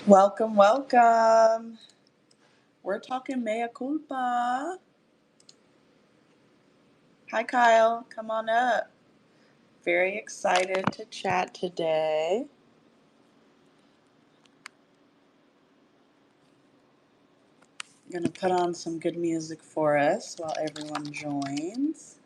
Welcome, welcome. We're talking Mea Culpa. Hi, Kyle. Come on up. Very excited to chat today. I'm going to put on some good music for us while everyone joins.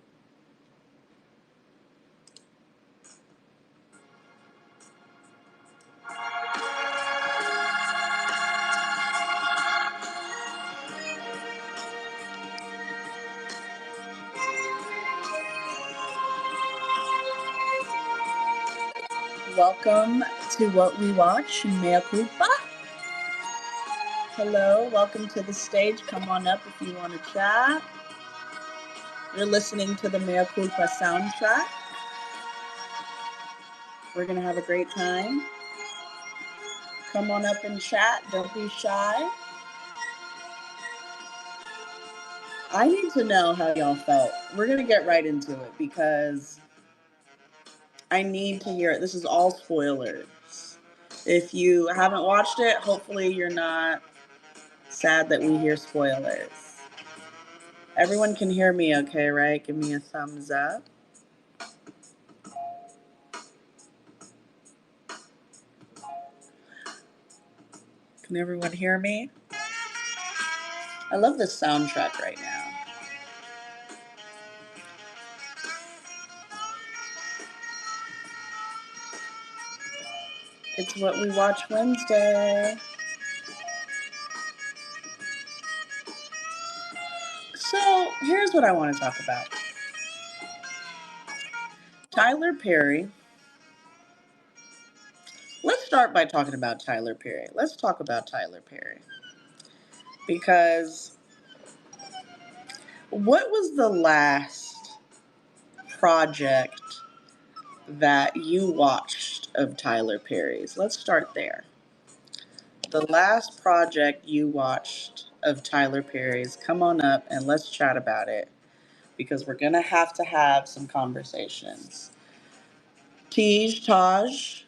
Welcome to What We Watch, Mea Culpa. Hello, welcome to the stage. Come on up if you want to chat. You're listening to the Mea Culpa soundtrack. We're going to have a great time. Come on up and chat. Don't be shy. I need to know how y'all felt. We're going to get right into it because I need to hear it. This is all spoilers. If you haven't watched it, hopefully you're not sad that we hear spoilers. Everyone can hear me okay, right? Give me a thumbs up. Can everyone hear me? I love this soundtrack right now. It's What We Watch Wednesday. So here's what I want to talk about. Tyler Perry. Let's start by talking about Tyler Perry. Let's talk about Tyler Perry. Because what was the last project that you watched of Tyler Perry's? Let's start there. The last project you watched of Tyler Perry's, come on up and let's chat about it because we're going to have some conversations. Taj,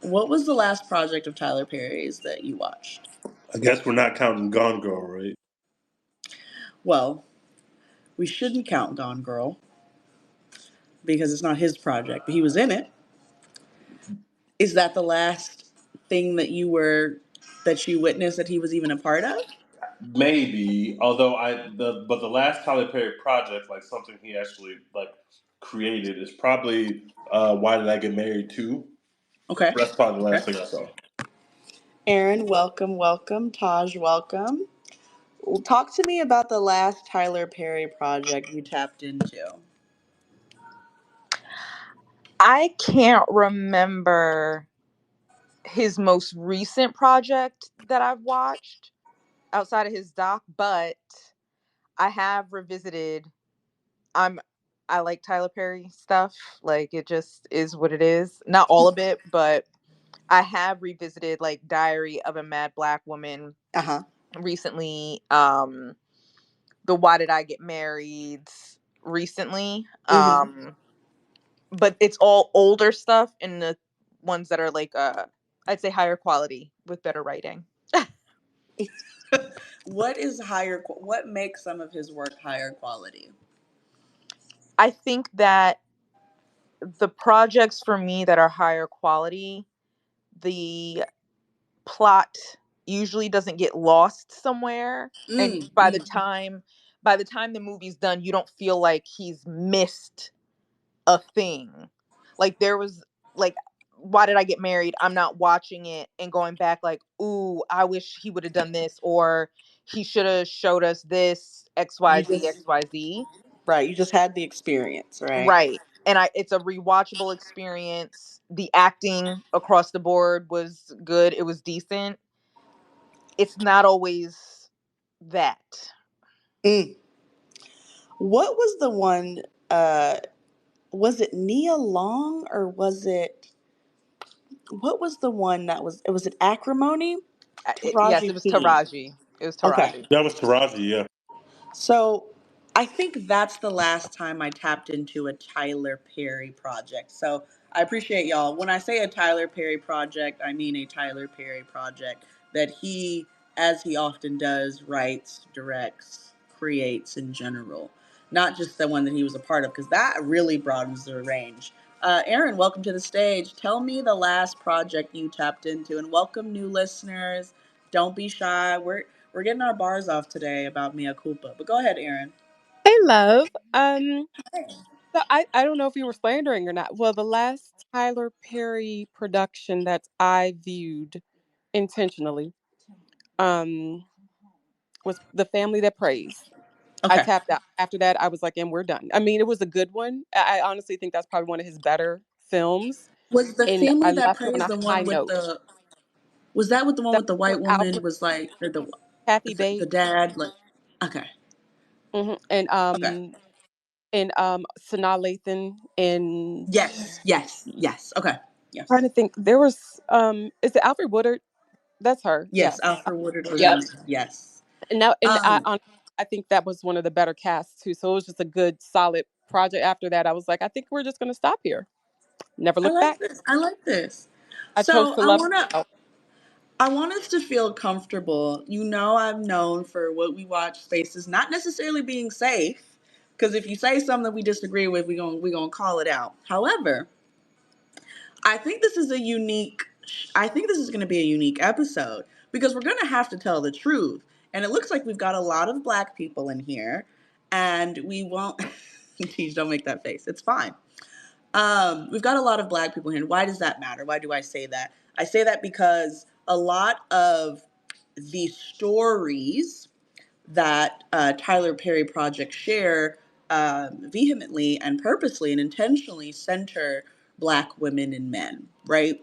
what was the last project of Tyler Perry's that you watched? I guess we're not counting Gone Girl, right? Well, we shouldn't count Gone Girl because it's not his project, but he was in it. Is that the last thing that you witnessed that he was even a part of? Maybe. Although but the last Tyler Perry project, like something he actually like created, is probably Why Did I Get Married Too? Okay. That's probably the last Okay. thing I saw. Aaron, welcome, welcome. Taj, welcome. Well, talk to me about the last Tyler Perry project you tapped into. I can't remember his most recent project that I've watched outside of his doc, but I have revisited. I'm I like Tyler Perry stuff. Like it just is what it is. Not all of it, but I have revisited like Diary of a Mad Black Woman Uh-huh. recently. The Why Did I Get Married recently. Mm-hmm. But it's all older stuff and the ones that are like I'd say higher quality with better writing. What makes some of his work higher quality? I think that the projects for me that are higher quality, the plot usually doesn't get lost somewhere, and by the time the movie's done you don't feel like he's missed a thing. Like there was like Why Did I Get Married? I'm not watching it and going back like, ooh, I wish he would have done this or he should have showed us this You XYZ just XYZ. right, you just had the experience, right? Right. And it's a rewatchable experience. The acting across the board was good. It was decent. It's not always that. Mm. What was the one uh was it Nia Long or was it what was the one that was it Acrimony? Yes, Taraji it was P. Taraji. It was Okay. Taraji. That was Taraji, yeah. So I think that's the last time I tapped into a Tyler Perry project. So I appreciate y'all. When I say a Tyler Perry project, I mean a Tyler Perry project that he, as he often does, writes, directs, creates in general, not just the one that he was a part of, because that really broadens the range. Aaron, welcome to the stage. Tell me the last project you tapped into, and welcome new listeners. Don't be shy. We're getting our bars off today about Mea Culpa, but go ahead, Aaron. Hey, love. So I don't know if you were slandering or not. Well, the last Tyler Perry production that I viewed intentionally um was The Family That Prays. I Okay. tapped out. After that, I was like, and we're done. I mean, it was a good one. I honestly think that's probably one of his better films. Was the And family I that left on praised a the high one with note. the? Was that with the one That with the was white with woman? Alfred, Was like or the Kathy the Bates, dad? Like, okay, hmm and okay, Sanaa Lathan, and yes, yes, yes. Okay, trying yes, to think. There was is it Alfred Woodard? That's her. yes. Yes. Alfred Woodard was in Yep. it. Yes. And now, Um, I think that was one of the better casts too. So it was just a good, solid project. After that, I was like, I think we're just going to stop here. Never I look like back. this. I like this. I chose So to love myself. I want us to feel comfortable. You know, I'm known for what we watch spaces not necessarily being safe, because if you say something we disagree with, we gonna call it out. However, I think this is a unique. I think this is going to be a unique episode because we're going to have to tell the truth, and it looks like we've got a lot of Black people in here, and we won't. Teach, don't make that face. It's fine. We've got a lot of Black people here, and why does that matter? Why do I say that? I say that because a lot of the stories that Tyler Perry projects share vehemently and purposely and intentionally center Black women and men, right?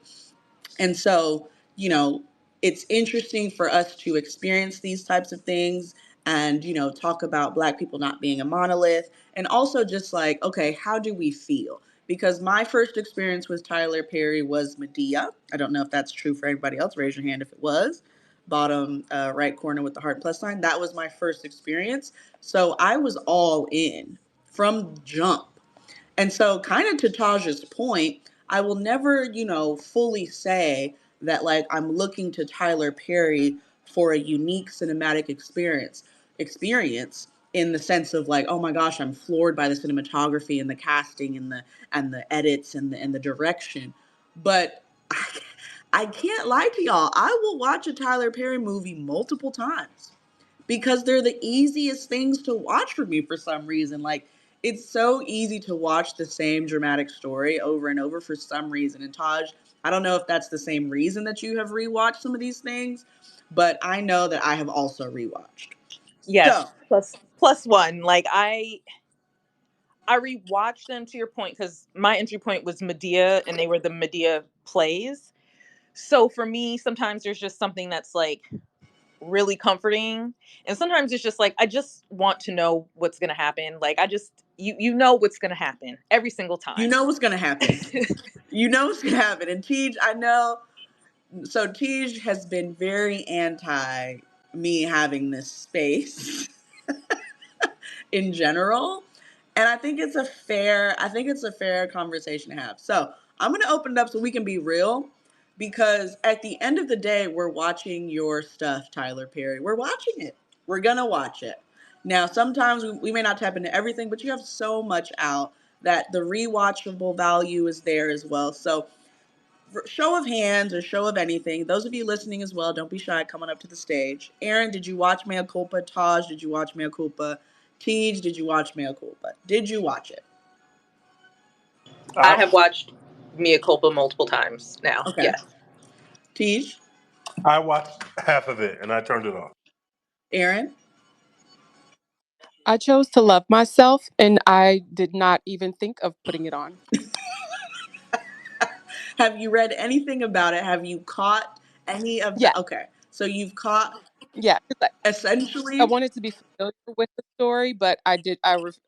And so, you know, it's interesting for us to experience these types of things and, you know, talk about Black people not being a monolith and also just like, okay, how do we feel? Because my first experience with Tyler Perry was Medea. I don't know if that's true for everybody else. Raise your hand if it was. Bottom right corner with the heart plus sign. That was my first experience. So I was all in from jump. And so, kind of to Taj's point, I will never, you know, fully say that like I'm looking to Tyler Perry for a unique cinematic experience in the sense of like, oh my gosh, I'm floored by the cinematography and the casting and the edits and the direction. But I can't lie to y'all. I will watch a Tyler Perry movie multiple times because they're the easiest things to watch for me for some reason. Like it's so easy to watch the same dramatic story over and over for some reason. And Taj, I don't know if that's the same reason that you have rewatched some of these things, but I know that I have also rewatched. Yes. So, Plus one. Like I rewatched them to your point because my entry point was Medea and they were the Medea plays. So for me, sometimes there's just something that's like really comforting. And sometimes it's just like I just want to know what's gonna happen. Like I just you know what's gonna happen every single you time. know what's going to happen. You know what's going to happen. And Tej, I know. So Tej has been very anti me having this space in general. And I think it's a fair conversation to have. So I'm gonna open it up so we can be real because at the end of the day, we're watching your stuff, Tyler Perry. We're watching it. We're gonna watch it. Now, sometimes we may not tap into everything, but you have so much out that the rewatchable value is there as well. So show of hands or show of anything. Those of you listening as well, don't be shy coming up to the stage. Aaron, did you watch Mea Culpa? Taj, did you watch Mea Culpa? Tej, did you watch Mea Culpa? Did you watch it? I I have watched Mea Culpa multiple times now. Okay. Yes. Tej, I watched half of it and I turned it off. Aaron, I chose to love myself, and I did not even think of putting it on. have you read anything about it? Have you caught any of Yeah, the? Okay. So you've caught yeah. 'Cause I essentially. wanted to be familiar with the story, but I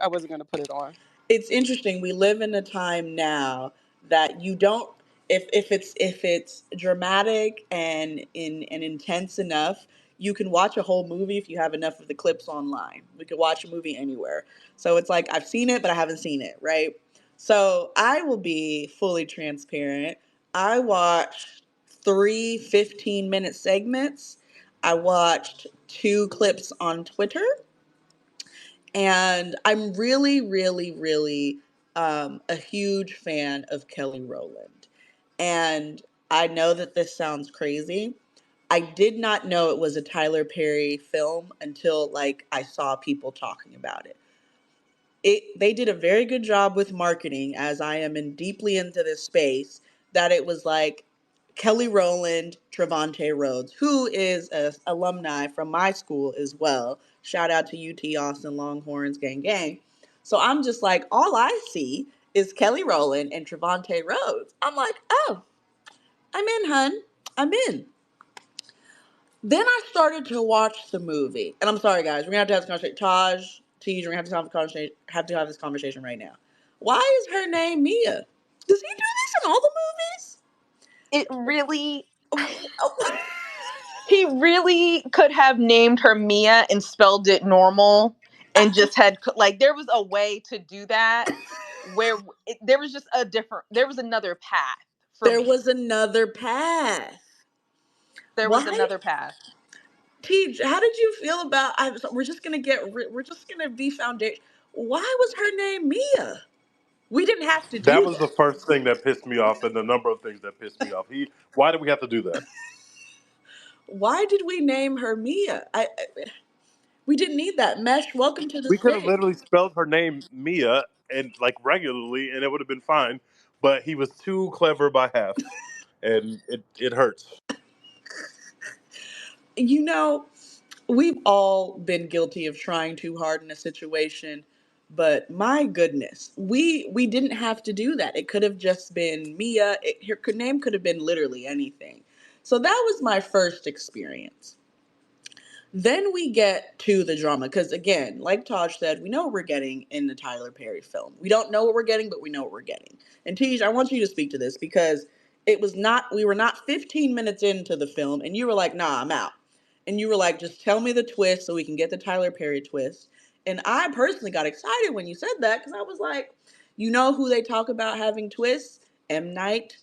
wasn't going to put it on. It's interesting. We live in a time now that you don't if it's dramatic and intense enough, you can watch a whole movie if you have enough of the clips online. We could watch a movie anywhere. So it's like I've seen it, but I haven't seen it, right? So I will be fully transparent. I watched 3 15-minute segments. I watched 2 clips on Twitter. And I'm really, really, really a huge fan of Kelly Rowland. And I know that this sounds crazy. I did not know it was a Tyler Perry film until like I saw people talking about it. They did a very good job with marketing, as I am in deeply into this space, that it was like Kelly Rowland, Trevante Rhodes, who is an alumni from my school as well. Shout out to UT Austin Longhorns, gang gang. So I'm just like, all I see is Kelly Rowland and Trevante Rhodes. I'm like, oh, I'm in, hun. I'm in. Then I started to watch the movie, and I'm sorry, guys. We're gonna have to have this conversation. Taj, Tej, we're gonna have to have this conversation right now. Why is her name Mia? Does he do this in all the movies? It really, Oh, he really could have named her Mia and spelled it normal, and just had like there was a way to do that where there was just there was another path for there me. was another path. There was Why, another path. Tej? How did you feel about? We're just gonna we're just gonna be foundation. Why was her name Mia? We didn't have to That do was the that. first thing that pissed me off, and the number of things that pissed me off. Why do we have to do that? Why did we name her Mia? We didn't need that. Mesh, welcome to the We could have stage. literally spelled her name Mia and like regularly, and it would have been fine. But he was too clever by half, and it hurts. You know, we've all been guilty of trying too hard in a situation, but my goodness, we didn't have to do that. It could have just been Mia. Her name could have been literally anything. So that was my first experience. Then we get to the drama because, again, like Taj said, we know what we're getting in the Tyler Perry film. We don't know what we're getting, but we know what we're getting. And Tej, I want you to speak to this because we were not 15 minutes into the film, and you were like, nah, I'm out. And you were like, just tell me the twist so we can get the Tyler Perry twist. And I personally got excited when you said that because I was like, you know who they talk about having twists? M. Night.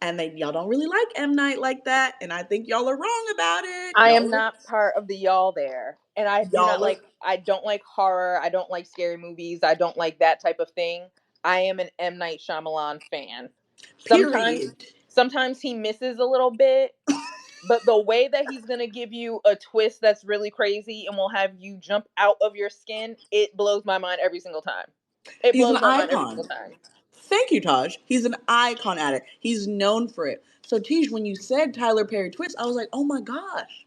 And y'all don't really like M. Night like that. And I think y'all are wrong about it. I am not part of the y'all there. And Y'all are I don't like horror. I don't like scary movies. I don't like that type of thing. I am an M. Night Shyamalan fan. Sometimes, period. sometimes he misses a little bit, but the way that he's going to give you a twist that's really crazy and will have you jump out of your skin, it blows my mind every single time. It He's an blows my mind every single icon. time. Thank you, Taj. He's an icon at it. He's known for it. So, Tej, when you said Tyler Perry twist, I was like, oh my gosh,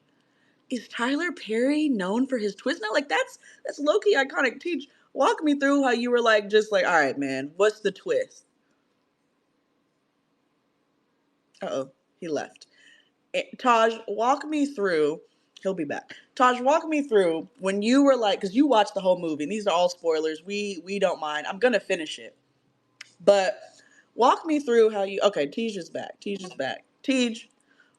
is Tyler Perry known for his twist now? Like that's low key iconic. Tej, walk me through how you were like, just like, all right, man, what's the twist? Uh oh, he left. Taj, walk me through. He'll be back. Taj, walk me through when you were like, because you watched the whole movie, and these are all spoilers. We don't mind. I'm gonna finish it. But walk me through how you. Okay, Tej is back. Tej is back. Tej,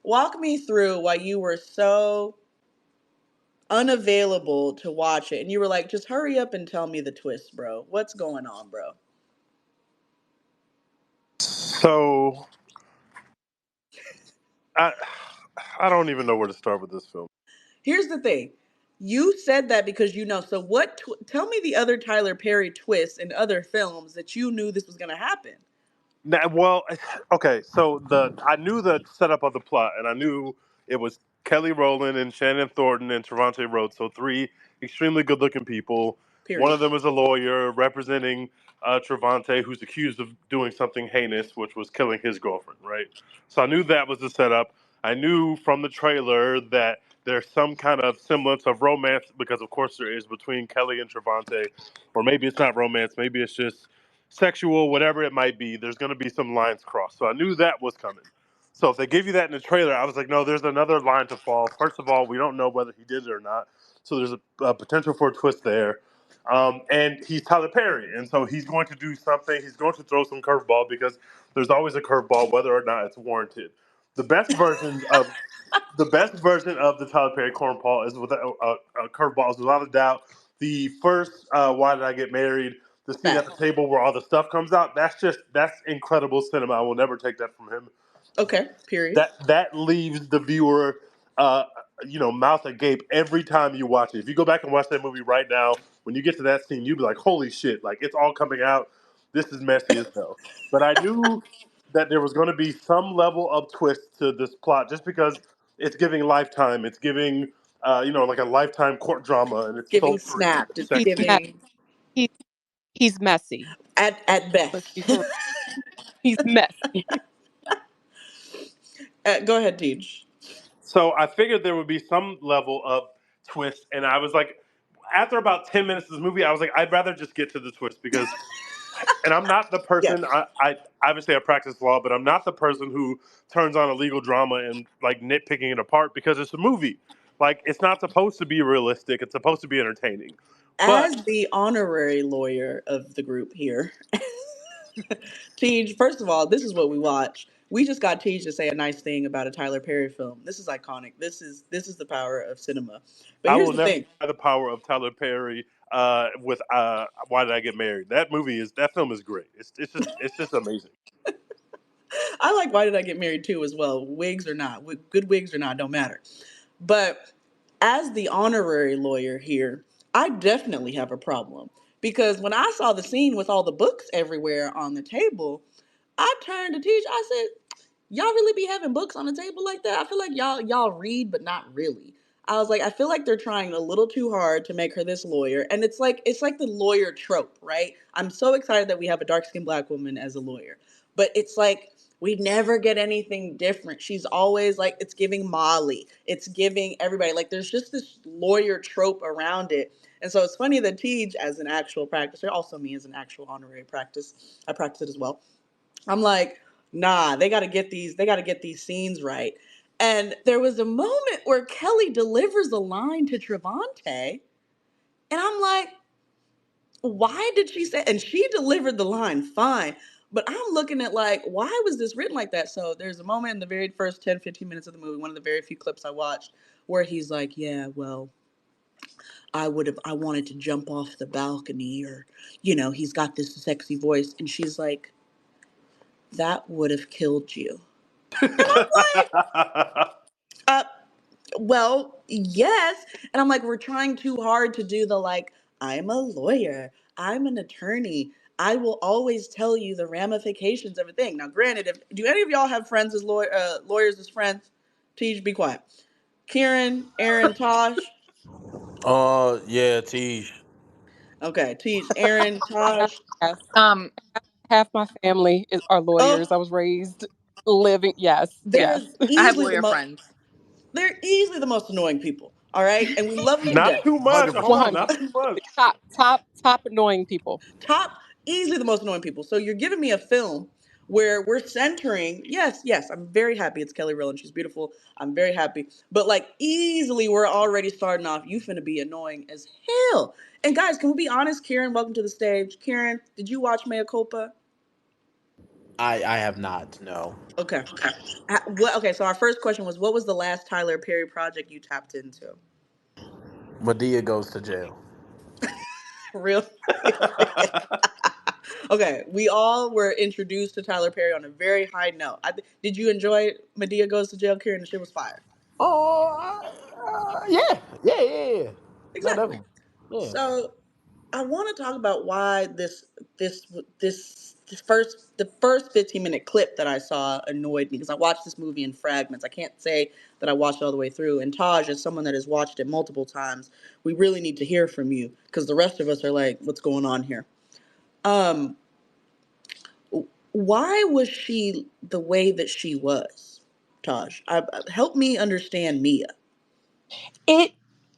walk me through why you were so unavailable to watch it, and you were like, "Just hurry up and tell me the twist, bro. What's going on, bro?" So I I don't even know where to start with this film. Here's the thing. You said that because you know. So what? Tell me the other Tyler Perry twists in other films that you knew this was gonna happen. Nah, well, okay. So I knew the setup of the plot, and I knew it was Kelly Rowland and Shannon Thornton and Trevante Rhodes. So three extremely good-looking people. One Period. of them is a lawyer representing Trevante, who's accused of doing something heinous, which was killing his girlfriend. Right. So I knew that was the setup. I knew from the trailer that there's some kind of semblance of romance, because of course there is, between Kelly and Trevante, or maybe it's not romance. Maybe it's just sexual, whatever it might be. There's going to be some lines crossed. So I knew that was coming. So if they give you that in the trailer, I was like, no, there's another line to fall. First of all, we don't know whether he did it or not. So there's a potential for a twist there. And he's Tyler Perry. And so he's going to do something. He's going to throw some curveball, because there's always a curveball, whether or not it's warranted. The best version of the best version of the Tyler Perry cornball is with a curveball, is without a doubt. The first Why Did I Get Married? the scene at the Fact. table where all the stuff comes out. That's incredible cinema. I will never take that from him. Okay. Period. That leaves the viewer, uh, mouth agape every time you watch it. If you go back and watch that movie right now, when you get to that scene, you'll be like, "Holy shit!" Like it's all coming out. This is messy as hell. But I knew that there was going to be some level of twist to this plot, just because it's giving Lifetime. It's giving, like a Lifetime court drama, and it's Giving sultry and snapped. it's It's He's sexy. messy. giving He, he's messy. at Let's be best. for real. He's messy. Go ahead, Teach. So I figured there would be some level of twist, and I was like, after about 10 minutes of this movie, I was like, I'd rather just get to the twist because, and I'm not the Yes. person. I obviously I practice law, but I'm not the person who turns on a legal drama and like nitpicking it apart because it's a movie. Like it's not supposed to be realistic. It's supposed to be entertaining. But As the honorary lawyer of the group here, Tej, first of all, this is what we watch. We just got Tej to say a nice thing about a Tyler Perry film. This is iconic. This is the power of cinema. But I here's will the never thing. buy the power of Tyler Perry with Why Did I Get Married? That film is great. It's just amazing. I like Why Did I Get Married too as well. Wigs or not, good wigs or not, don't matter. But as the honorary lawyer here, I definitely have a problem because when I saw the scene with all the books everywhere on the table, I turned to Tej. I said, y'all really be having books on the table like that? I feel like y'all read, but not really. I was like, I feel like they're trying a little too hard to make her this lawyer, and it's like the lawyer trope, right? I'm so excited that we have a dark skinned black woman as a lawyer, but it's like we never get anything different. She's always like it's giving Molly, it's giving everybody. Like there's just this lawyer trope around it, and so it's funny that Tej, as an actual practitioner, also me as an actual honorary practice, I practice it as well. I'm like, nah, they gotta get these scenes right. And there was a moment where Kelly delivers a line to Trevante, and I'm like, why did she say, and she delivered the line fine, but I'm looking at like, why was this written like that? So there's a moment in the very first 10, 15 minutes of the movie, one of the very few clips I watched, where he's like, yeah, well, I wanted to jump off the balcony, or, he's got this sexy voice. And she's like, that would have killed you. And I'm like, uh, well, yes. And I'm like, we're trying too hard to do the like, I'm a lawyer, I'm an attorney. I will always tell you the ramifications of a thing. Now, granted, if do any of y'all have friends as lawyers as friends? Tej, be quiet. Kieran, Aaron, Tosh. Yeah, Tej. Okay, Tej, Aaron, Tosh. Yes. Um, Half my family are Oh, lawyers. I was raised living. Yes. they're Yes. I have easily the lawyer most. friends. They're easily the most annoying people. All right, and we love them to Not death. too much. Hold on, 100. not too much. Top annoying people. Top, easily the most annoying people. So you're giving me a film where we're centering. Yes, yes, I'm very happy it's Kelly Rowland. She's beautiful. I'm very happy. But like easily, we're already starting off. You finna be annoying as hell. And guys, can we be honest? Karen, welcome to the stage. Karen, did you watch Mea Culpa? I have not. No. Okay. Okay. So our first question was, what was the last Tyler Perry project you tapped into? Medea goes to jail. Real. Okay, we all were introduced to Tyler Perry on a very high note. Did you enjoy Medea Goes to Jail, Karen? The shit was fire. Yeah, yeah, yeah, yeah. No, Exactly. definitely. Yeah. So I want to talk about why the first 15-minute clip that I saw annoyed me because I watched this movie in fragments. I can't say that I watched it all the way through. And Taj, as someone that has watched it multiple times, we really need to hear from you because the rest of us are like, what's going on here? Um, why was she the way that she was, Taj? Help me understand Mia. It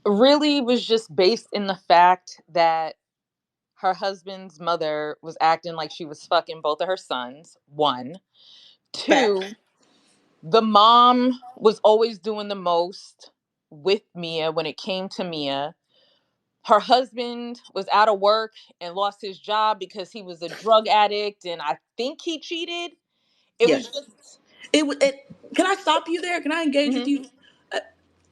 really was just based in the fact that her husband's mother was acting like she was fucking both of her sons. One. Fact. Two, the mom was always doing the most with Mia when it came to Mia. Her husband was out of work and lost his job because he was a drug addict and I think he cheated. It was Yes. just It. Can I stop you there? Can I engage with mhm. you?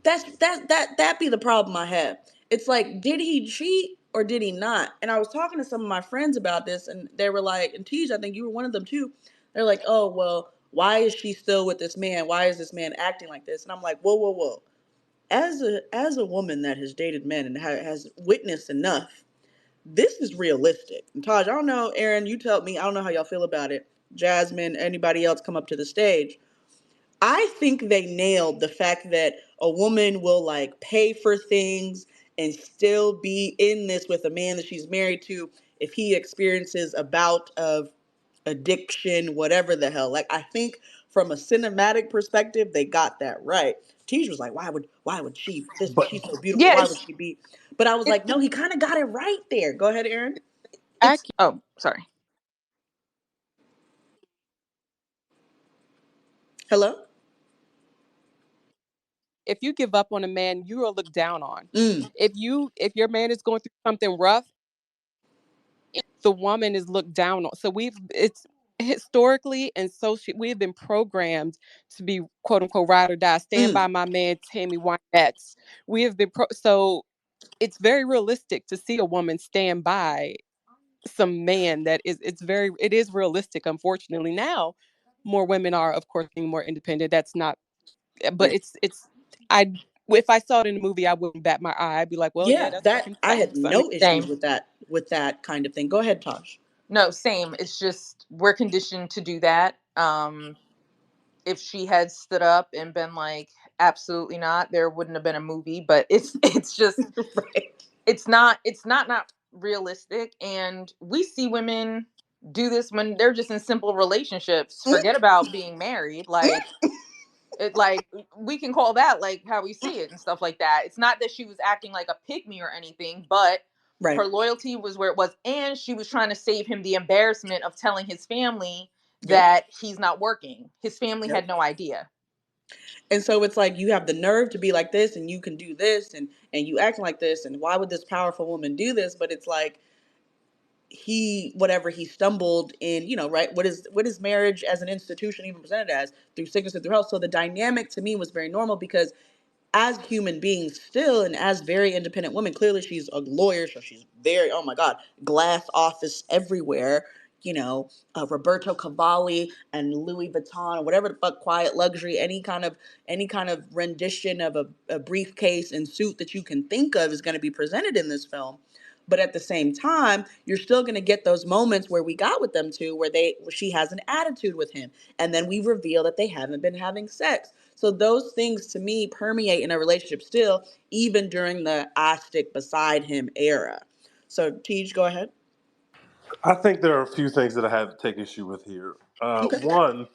That's that be the problem I have. It's like, did he cheat? or did he not? And I was talking to some of my friends about this, and they were like, and Tej, I think you were one of them too. They're like, oh, well, why is she still with this man? Why is this man acting like this? And I'm like, whoa, whoa, whoa. As a woman that has dated men and has witnessed enough, this is realistic. And Taj, I don't know, Aaron, you tell me, I don't know how y'all feel about it. Jasmine, anybody else come up to the stage. I think they nailed the fact that a woman will like pay for things and still be in this with a man that she's married to if he experiences a bout of addiction, whatever the hell. Like I think from a cinematic perspective, they got that right. Tej was like, why would she this But she's so beautiful, Yeah, why would she be, but I was it, like, no, he kind of got it right there. Go ahead, Aaron. it's oh sorry. Hello. If you give up on a man, you are looked down on. Mm, If your man is going through something rough, the woman is looked down on. So we've it's historically and socially we have been programmed to be quote unquote ride or die, stand mm, by my man Tammy Wynette's. We have been so it's very realistic to see a woman stand by some man that is it is realistic. Unfortunately, now more women are of course being more independent. That's not, but right. it's I if I saw it in a movie, I wouldn't bat my eye. I'd be like, well, yeah, Yeah, that's that fucking I had facts. I mean, no issues Same. with that kind of thing. Go ahead, Tosh. No, same. It's just we're conditioned to do that. If she had stood up and been like, absolutely not, there wouldn't have been a movie. But it's just Right. it's not realistic. And we see women do this when they're just in simple relationships. Mm, Forget about being married. Like it, like we can call that like how we see it and stuff like that. It's not that she was acting like a pygmy or anything, but right. her loyalty was where it was, and she was trying to save him the embarrassment of telling his family Yep. that he's not working. His family had Yep. no idea. And so it's like you have the nerve to be like this and you can do this and you act like this and why would this powerful woman do this? But it's like he whatever he stumbled in, right? What is marriage as an institution even presented as? Through sickness and through health. So the dynamic to me was very normal because as human beings still and as very independent women, clearly she's a lawyer, so she's very, oh my god, glass office everywhere, Roberto Cavalli and Louis Vuitton or whatever the fuck, quiet luxury, any kind of rendition of a briefcase and suit that you can think of is going to be presented in this film. But at the same time, you're still going to get those moments where we got with them too, where she has an attitude with him, and then we reveal that they haven't been having sex. So those things to me permeate in a relationship still, even during the I stick beside him era. So Tej, go ahead. I think there are a few things that I have to take issue with here. Okay. One,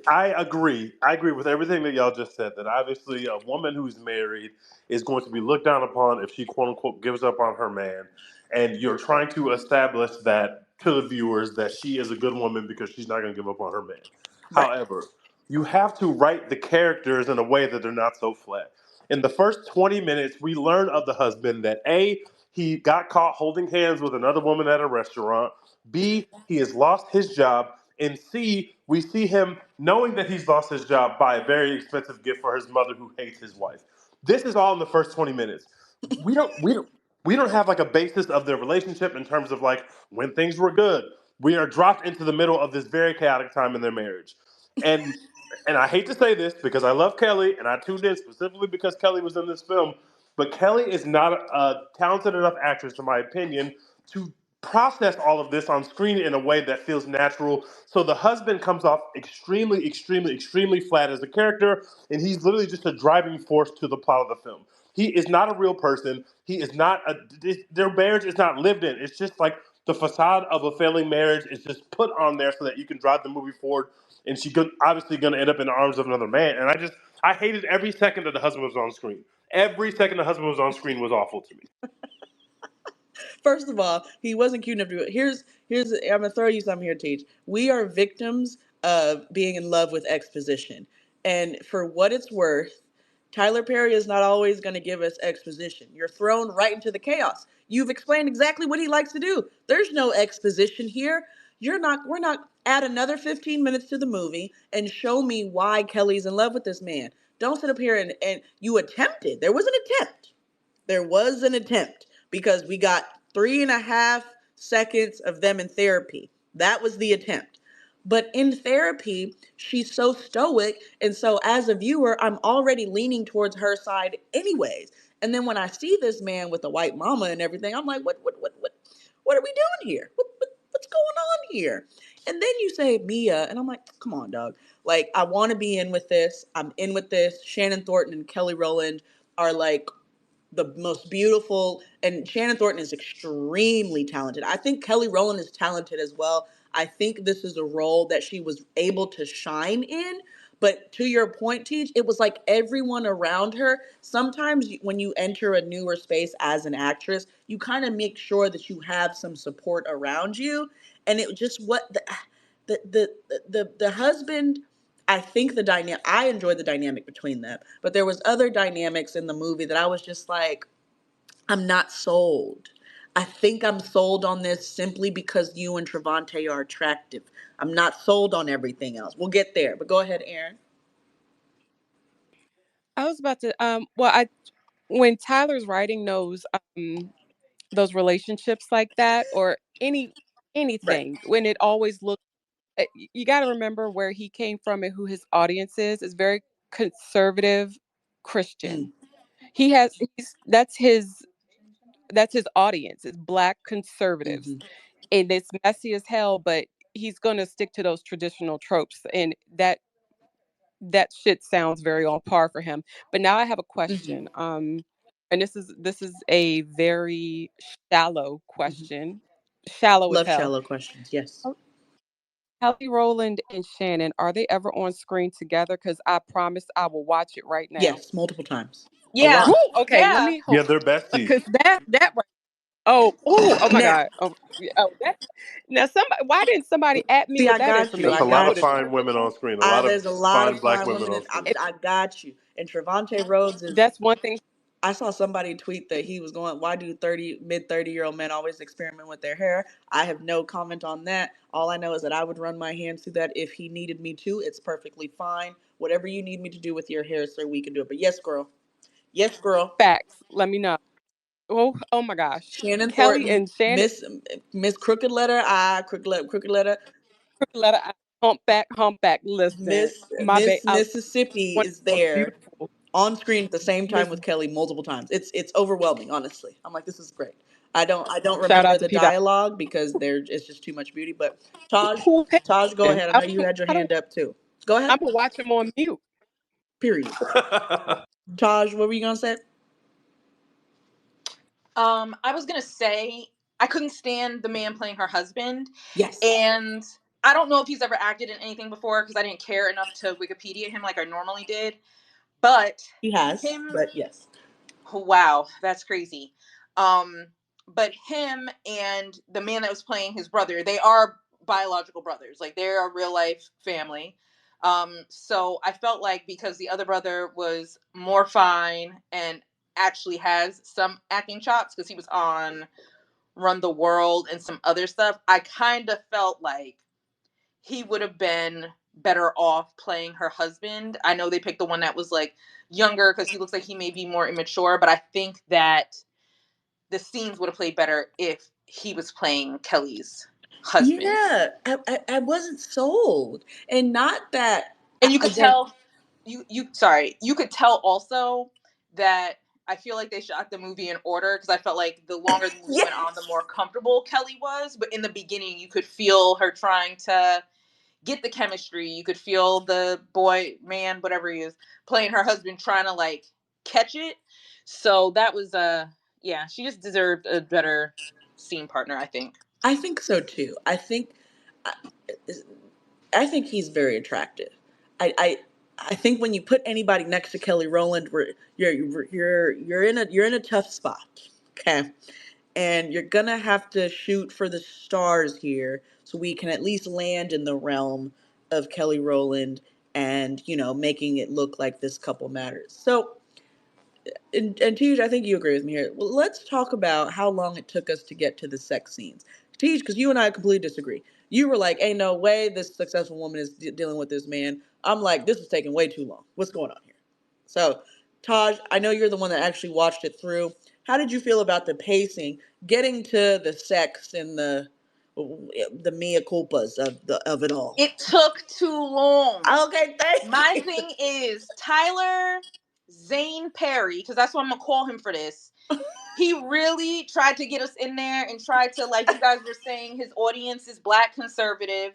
I agree. I agree with everything that y'all just said. That obviously a woman who's married is going to be looked down upon if she quote unquote gives up on her man, and you're trying to establish that to the viewers that she is a good woman because she's not going to give up on her man. Right. However, you have to write the characters in a way that they're not so flat. In the first 20 minutes, we learn of the husband that A, he got caught holding hands with another woman at a restaurant. B, he has lost his job. And C, we see him knowing that he's lost his job buy a very expensive gift for his mother who hates his wife. This is all in the first 20 minutes. We don't we don't we don't have like a basis of their relationship in terms of like when things were good. We are dropped into the middle of this very chaotic time in their marriage. And and I hate to say this because I love Kelly and I tuned in specifically because Kelly was in this film, but Kelly is not a talented enough actress, in my opinion, to process all of this on screen in a way that feels natural. So the husband comes off extremely, extremely, extremely flat as a character, and he's literally just a driving force to the plot of the film. He is not a real person. He is not their marriage is not lived in. It's just like the facade of a failing marriage is just put on there so that you can drive the movie forward. And she's obviously going to end up in the arms of another man. And I hated every second that the husband was on screen. Every second the husband was on screen was awful to me. First of all, he wasn't cute enough to do it. Here's I'm gonna throw you something here, Teach. We are victims of being in love with exposition. And for what it's worth, Tyler Perry is not always gonna give us exposition. You're thrown right into the chaos. You've explained exactly what he likes to do. There's no exposition here. We're not add another 15 minutes to the movie and show me why Kelly's in love with this man. Don't sit up here and you attempted. There was an attempt because we got 3.5 seconds of them in therapy. That was the attempt. But in therapy, she's so stoic. And so as a viewer, I'm already leaning towards her side anyways. And then when I see this man with a white mama and everything, I'm like, what are we doing here? What's going on here? And then you say Mia, and I'm like, come on, dog. Like, I want to be in with this. I'm in with this. Shannon Thornton and Kelly Rowland are like the most beautiful, and Shannon Thornton is extremely talented. I think Kelly Rowland is talented as well. I think this is a role that she was able to shine in. But to your point, Teach, it was like everyone around her. Sometimes when you enter a newer space as an actress, you kind of make sure that you have some support around you. And it just what the husband, I think the dynamic, I enjoyed the dynamic between them, but there was other dynamics in the movie that I was just like, I'm not sold. I think I'm sold on this simply because you and Trevante are attractive. I'm not sold on everything else. We'll get there, but go ahead, Aaron. I was about to well I when Tyler's writing those relationships like that, or Right. anything, when it always looks, you got to remember where he came from and who his audience is. It's very conservative Christian. Mm, He's that's his audience. It's black conservatives, hmm and it's messy as hell, but he's going to stick to those traditional tropes, and that shit sounds very on par for him. But now I have a hmm question. And this is a very shallow hmm question. Shallow as Love hell. shallow questions. Yes. Kelly Rowland and Shannon, are they ever on screen together? Because I promise I will watch it right now. Yes, multiple times. A Yeah. Woo! lot. Okay, let Yeah. me Yeah, hold, they're besties. because that right. Oh my Now, God. Oh, yeah, that now somebody, why didn't somebody at me see, with I that got you. That's I a information? I lot of would got have you. fine turned it women on on. screen. A lot of There's a lot fine of black fine women women, on and screen. It, I got you. And Trevante Rhodes is. that's one thing. I saw somebody tweet that he was going, why do 30 mid 30-year-old men always experiment with their hair? I have no comment on that. All I know is that I would run my hands through that if he needed me to. It's perfectly fine. Whatever you need me to do with your hair, sir, we can do it. But yes, girl. Yes, girl. Facts. Let me know. Oh my gosh. Shannon Kelly Thornton, and Shannon, Miss Crooked Letter I, Crooked Letter, letter I, humpback. Listen, my Miss I Mississippi one of is the most there beautiful on screen at the same time Miss. with Kelly multiple times. It's overwhelming, honestly. I'm like, this is great. I don't Shout remember out to the P Dot. dialogue because it's just too much beauty. But Taj, Who paid Taj, go attention? ahead. I know you had your I don't. hand up too. Go ahead. I'm gonna watch him on mute. Period. Taj, what were you gonna say? I was gonna say I couldn't stand the man playing her husband, Yes, and I don't know if he's ever acted in anything before because I didn't care enough to Wikipedia him like I normally did. But he has, him, but yes. wow, that's crazy. Um, but him and the man that was playing his brother, they are biological brothers. Like they're a real life family. So I felt like because the other brother was more fine and actually has some acting chops because he was on Run the World and some other stuff, I kind of felt like he would have been better off playing her husband. I know they picked the one that was like younger because he looks like he may be more immature, but I think that the scenes would have played better if he was playing Kelly's husband. Yeah, I wasn't sold, and not that And you could again. tell you could tell also that I feel like they shot the movie in order because I felt like the longer the movie went on, the Yes, more comfortable Kelly was. But in the beginning, you could feel her trying to get the chemistry. You could feel the boy, man, whatever he is, playing her husband, trying to like catch it. So that was yeah, she just deserved a better scene partner, I think. I think so too. I, I think he's very attractive. I, I I think when you put anybody next to Kelly Rowland, you're in a tough spot. Okay, and you're gonna have to shoot for the stars here, so we can at least land in the realm of Kelly Rowland and making it look like this couple matters. So and Tej, I think you agree with me here. Well, let's talk about how long it took us to get to the sex scenes. Tej, because you and I completely disagree. You were like, "Ain't no way this successful woman is dealing with this man." I'm like, "This is taking way too long. What's going on here?" So, Taj, I know you're the one that actually watched it through. how did you feel about the pacing, getting to the sex and the mea culpas of it all? It took too long. Okay, thank My you. thing is Tyler Zane Perry, because that's what I'm gonna call him for this. He really tried to get us in there and tried to, like you guys were saying, his audience is black conservative.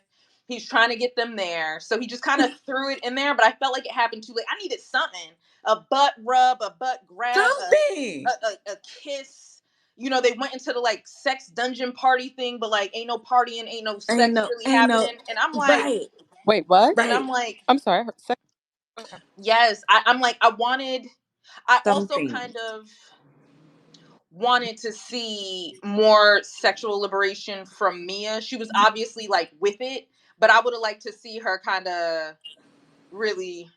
He's trying to get them there. So he just kind of threw it in there, but I felt like it happened too late. I needed something. A butt rub, a butt grab, Something. a kiss. You know, they went into the like sex dungeon party thing, but like ain't no partying, ain't no sex really Ain't no, happening. And I'm like, right, Wait, what? and I'm right. like, I'm sorry. I heard okay. yes. I'm like, I also Something. kind of wanted to see more sexual liberation from Mia. She was obviously like with it, but I would have liked to see her kind of really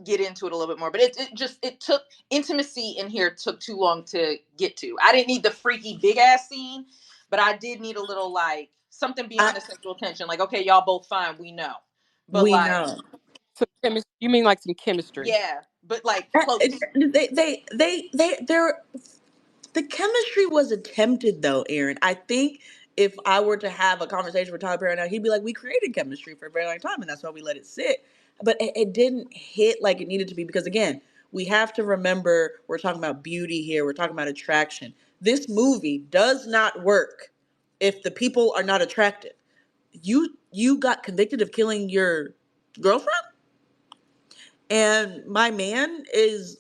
get into it a little bit more. But it took intimacy in here took too long to get to. I didn't need the freaky big ass scene, but I did need a little like something I, beyond the sexual tension. Like, okay, y'all both fine, we know. But we like, know. Some chemistry. You mean like some chemistry? yeah, but like close. They're the chemistry was attempted though, Aaron. I think if I were to have a conversation with Tyler Perry now, he'd be like, "We created chemistry for a very long time, and that's why we let it sit." But it didn't hit like it needed to be because again, we have to remember we're talking about beauty here. We're talking about attraction. This movie does not work if the people are not attractive. You got convicted of killing your girlfriend, and my man is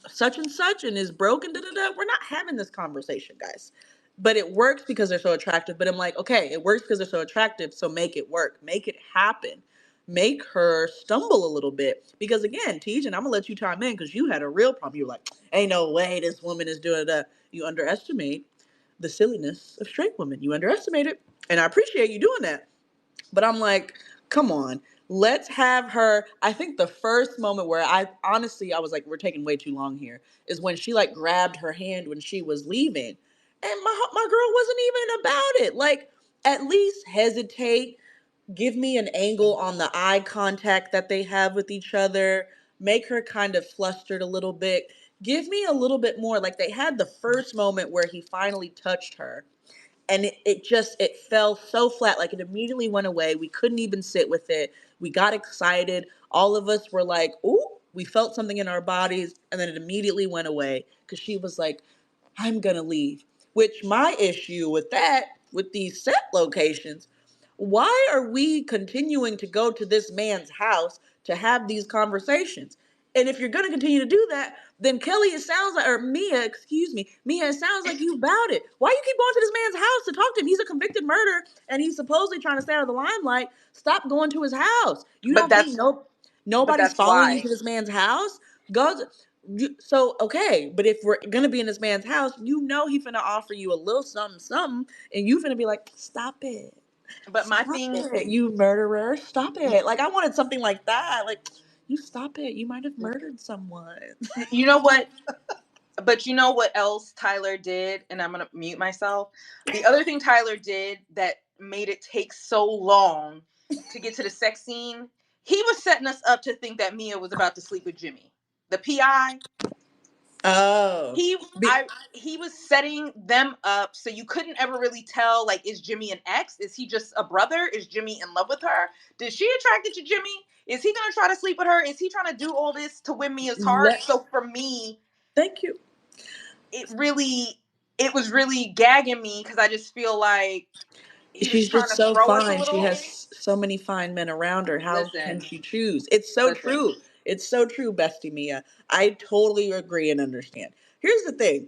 such and such and is broken. Da, da, da. We're not having this conversation, guys. But it works because they're so attractive. But I'm like, okay, it works because they're so attractive. So make it work. Make it happen. Make her stumble a little bit. Because again, Tej, and I'm gonna let you chime in because you had a real problem. You're like, ain't no way this woman is doing that. You underestimate the silliness of straight women. You underestimate it. And I appreciate you doing that. But I'm like, come on, let's have her. I think the first moment where I was like, we're taking way too long here, is when she like grabbed her hand when she was leaving. And my girl wasn't even about it. Like, at least hesitate, give me an angle on the eye contact that they have with each other, make her kind of flustered a little bit. Give me a little bit more. Like they had the first moment where he finally touched her and it fell so flat, like it immediately went away. We couldn't even sit with it. We got excited, all of us were like, ooh, we felt something in our bodies, and then it immediately went away because she was like, I'm gonna leave. Which my issue with that, with these set locations, why are we continuing to go to this man's house to have these conversations? And if you're going to continue to do that, then Kelly, it sounds like, or Mia, excuse me, Mia, it sounds like you about it. Why you keep going to this man's house to talk to him? He's a convicted murderer and he's supposedly trying to stay out of the limelight. Stop going to his house. You But don't think that's but nobody's that's following you why. to this man's house? Go. So okay, but if we're gonna be in this man's house, you know he finna offer you a little something, something, and you finna be like, stop it. But my Stop thing, it, you murderer. Stop you, it. Like, I wanted something like that. Like, you stop it. You might have murdered someone. you know what? But you know what else Tyler did? And I'm gonna mute myself. The other thing Tyler did that made it take so long to get to the sex scene, he was setting us up to think that Mia was about to sleep with Jimmy. The PI, Oh. he Be- I he was setting them up so you couldn't ever really tell, like, is Jimmy an ex? Is he just a brother? Is Jimmy in love with her? Is she attracted to Jimmy? Is he gonna try to sleep with her? Is he trying to do all this to win Mia's heart? let, So for me, thank you. it really it was really gagging me because I just feel like he was She's trying just to so throw us a fine. She little. has so many fine men around her. How can Listen, she choose? It's so listen. true. It's so true, Bestie Mia. I totally agree and understand. Here's the thing.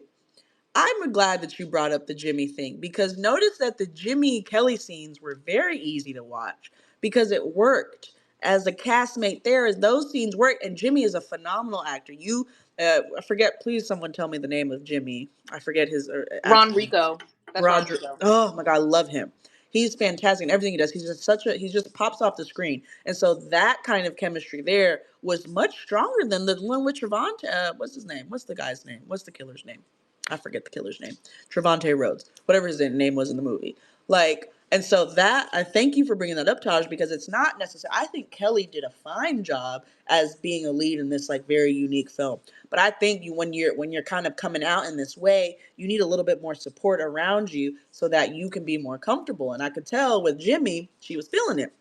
I'm glad that you brought up the Jimmy thing because notice that the Jimmy Kelly scenes were very easy to watch because it worked. As a castmate there, those scenes work, and Jimmy is a phenomenal actor. I forget, please someone tell me the name of Jimmy. I forget his Ron actor. Rico. That's Ron Roger. Rico. Oh my God, I love him. He's fantastic in everything he does. He just pops off the screen. And so that kind of chemistry there was much stronger than the one with Trevante. What's his name? What's the guy's name? What's the killer's name? I forget the killer's name. Trevante Rhodes, whatever his name was in the movie. Like, And so that I thank you for bringing that up, Taj, because it's not necessary. I think Kelly did a fine job as being a lead in this like very unique film. But I think you when you're kind of coming out in this way, you need a little bit more support around you so that you can be more comfortable. And I could tell with Jimmy, she was feeling it.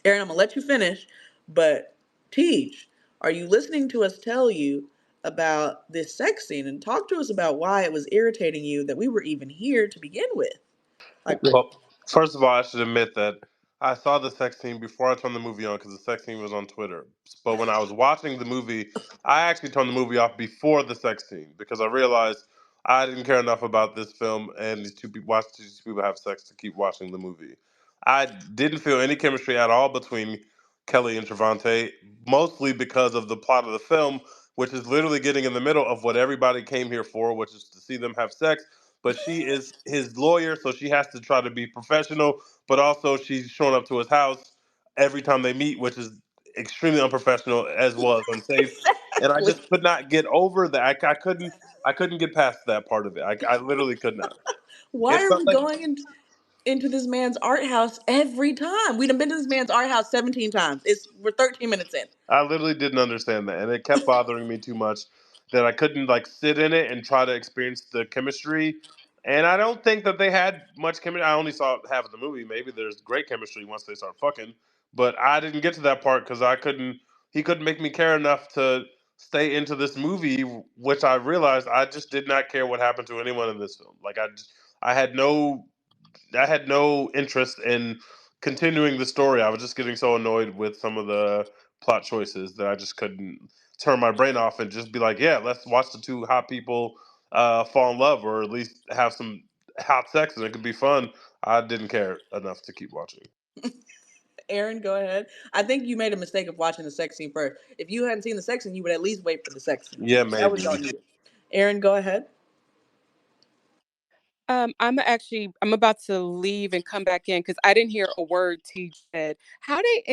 Aaron, I'm gonna let you finish, but Teach, are you listening to us tell you about this sex scene and talk to us about why it was irritating you that we were even here to begin with? Like, Well, first of all, I should admit that I saw the sex scene before I turned the movie on because the sex scene was on Twitter. But when I was watching the movie, I actually turned the movie off before the sex scene because I realized I didn't care enough about this film and these two people watch these people have sex to keep watching the movie. I didn't feel any chemistry at all between Kelly and Trevante, mostly because of the plot of the film, which is literally getting in the middle of what everybody came here for, which is to see them have sex, but she is his lawyer, so she has to try to be professional, but also she's showing up to his house every time they meet, which is extremely unprofessional as well as unsafe. And I exactly. just could not get over that. I couldn't get past that part of it. I literally could not. Why It are felt we like going into this man's art house every time? We've been to this man's art house 17 times. We're 13 minutes in. I literally didn't understand that, and it kept bothering me too much that I couldn't like sit in it and try to experience the chemistry. And I don't think that they had much chemistry. I only saw half of the movie. Maybe there's great chemistry once they start fucking, but I didn't get to that part because I couldn't. He couldn't make me care enough to stay into this movie, which I realized I just did not care what happened to anyone in this film. I had no I had no interest in continuing the story. I was just getting so annoyed with some of the plot choices that I just couldn't turn my brain off and just be like, yeah, let's watch the two hot people fall in love or at least have some hot sex and it could be fun. I didn't care enough to keep watching. Aaron, go ahead. I think you made a mistake of watching the sex scene first. If you hadn't seen the sex scene, you would at least wait for the sex scene. Yeah, That was maybe. on you. Aaron, go ahead. I'm about to leave and come back in because I didn't hear a word T said. How they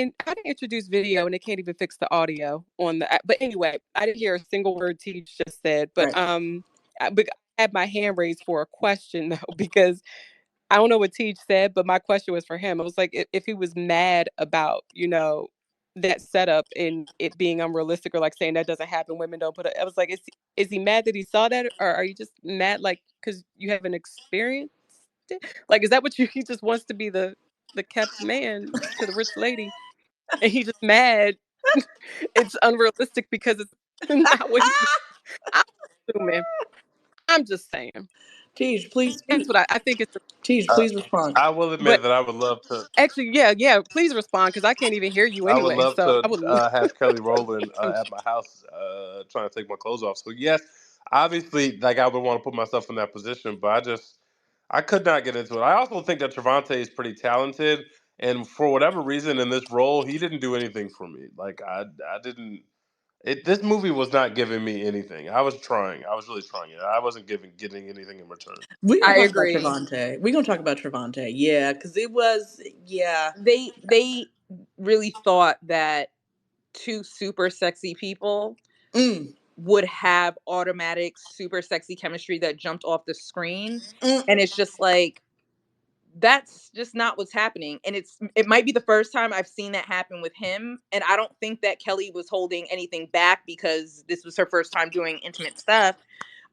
introduce video and they can't even fix the audio on the. But anyway, I didn't hear a single word T just said. Right. But I had my hand raised for a question though because I don't know what Teach said, but my question was for him. I was like, if he was mad about, that setup and it being unrealistic or like saying that doesn't happen, women don't put it. I was like, is he mad that he saw that, or are you just mad like because you haven't experienced it? Like, is that what he just wants to be the kept man to the rich lady, and he just mad it's unrealistic because it's not what he. I'm assuming. I'm just saying. Teach, please That's speak. what I think it's. Teach, Uh, please respond. I will admit But that I would love to. actually, yeah. Please respond because I can't even hear you I would anyway. love So to I would. have Kelly Rowland at my house trying to take my clothes off. So yes, obviously, like I would want to put myself in that position, but I could not get into it. I also think that Trevante is pretty talented, and for whatever reason in this role, he didn't do anything for me. Like I didn't. This movie was not giving me anything. I was trying. I was really trying it. I wasn't getting anything in return. We're gonna I talk about agree. Trevante. We're gonna talk about Trevante. Yeah, because it was yeah. They really thought that two super sexy people Mm, would have automatic super sexy chemistry that jumped off the screen, mm, and it's just like that's just not what's happening. And it might be the first time I've seen that happen with him, and I don't think that Kelly was holding anything back because this was her first time doing intimate stuff,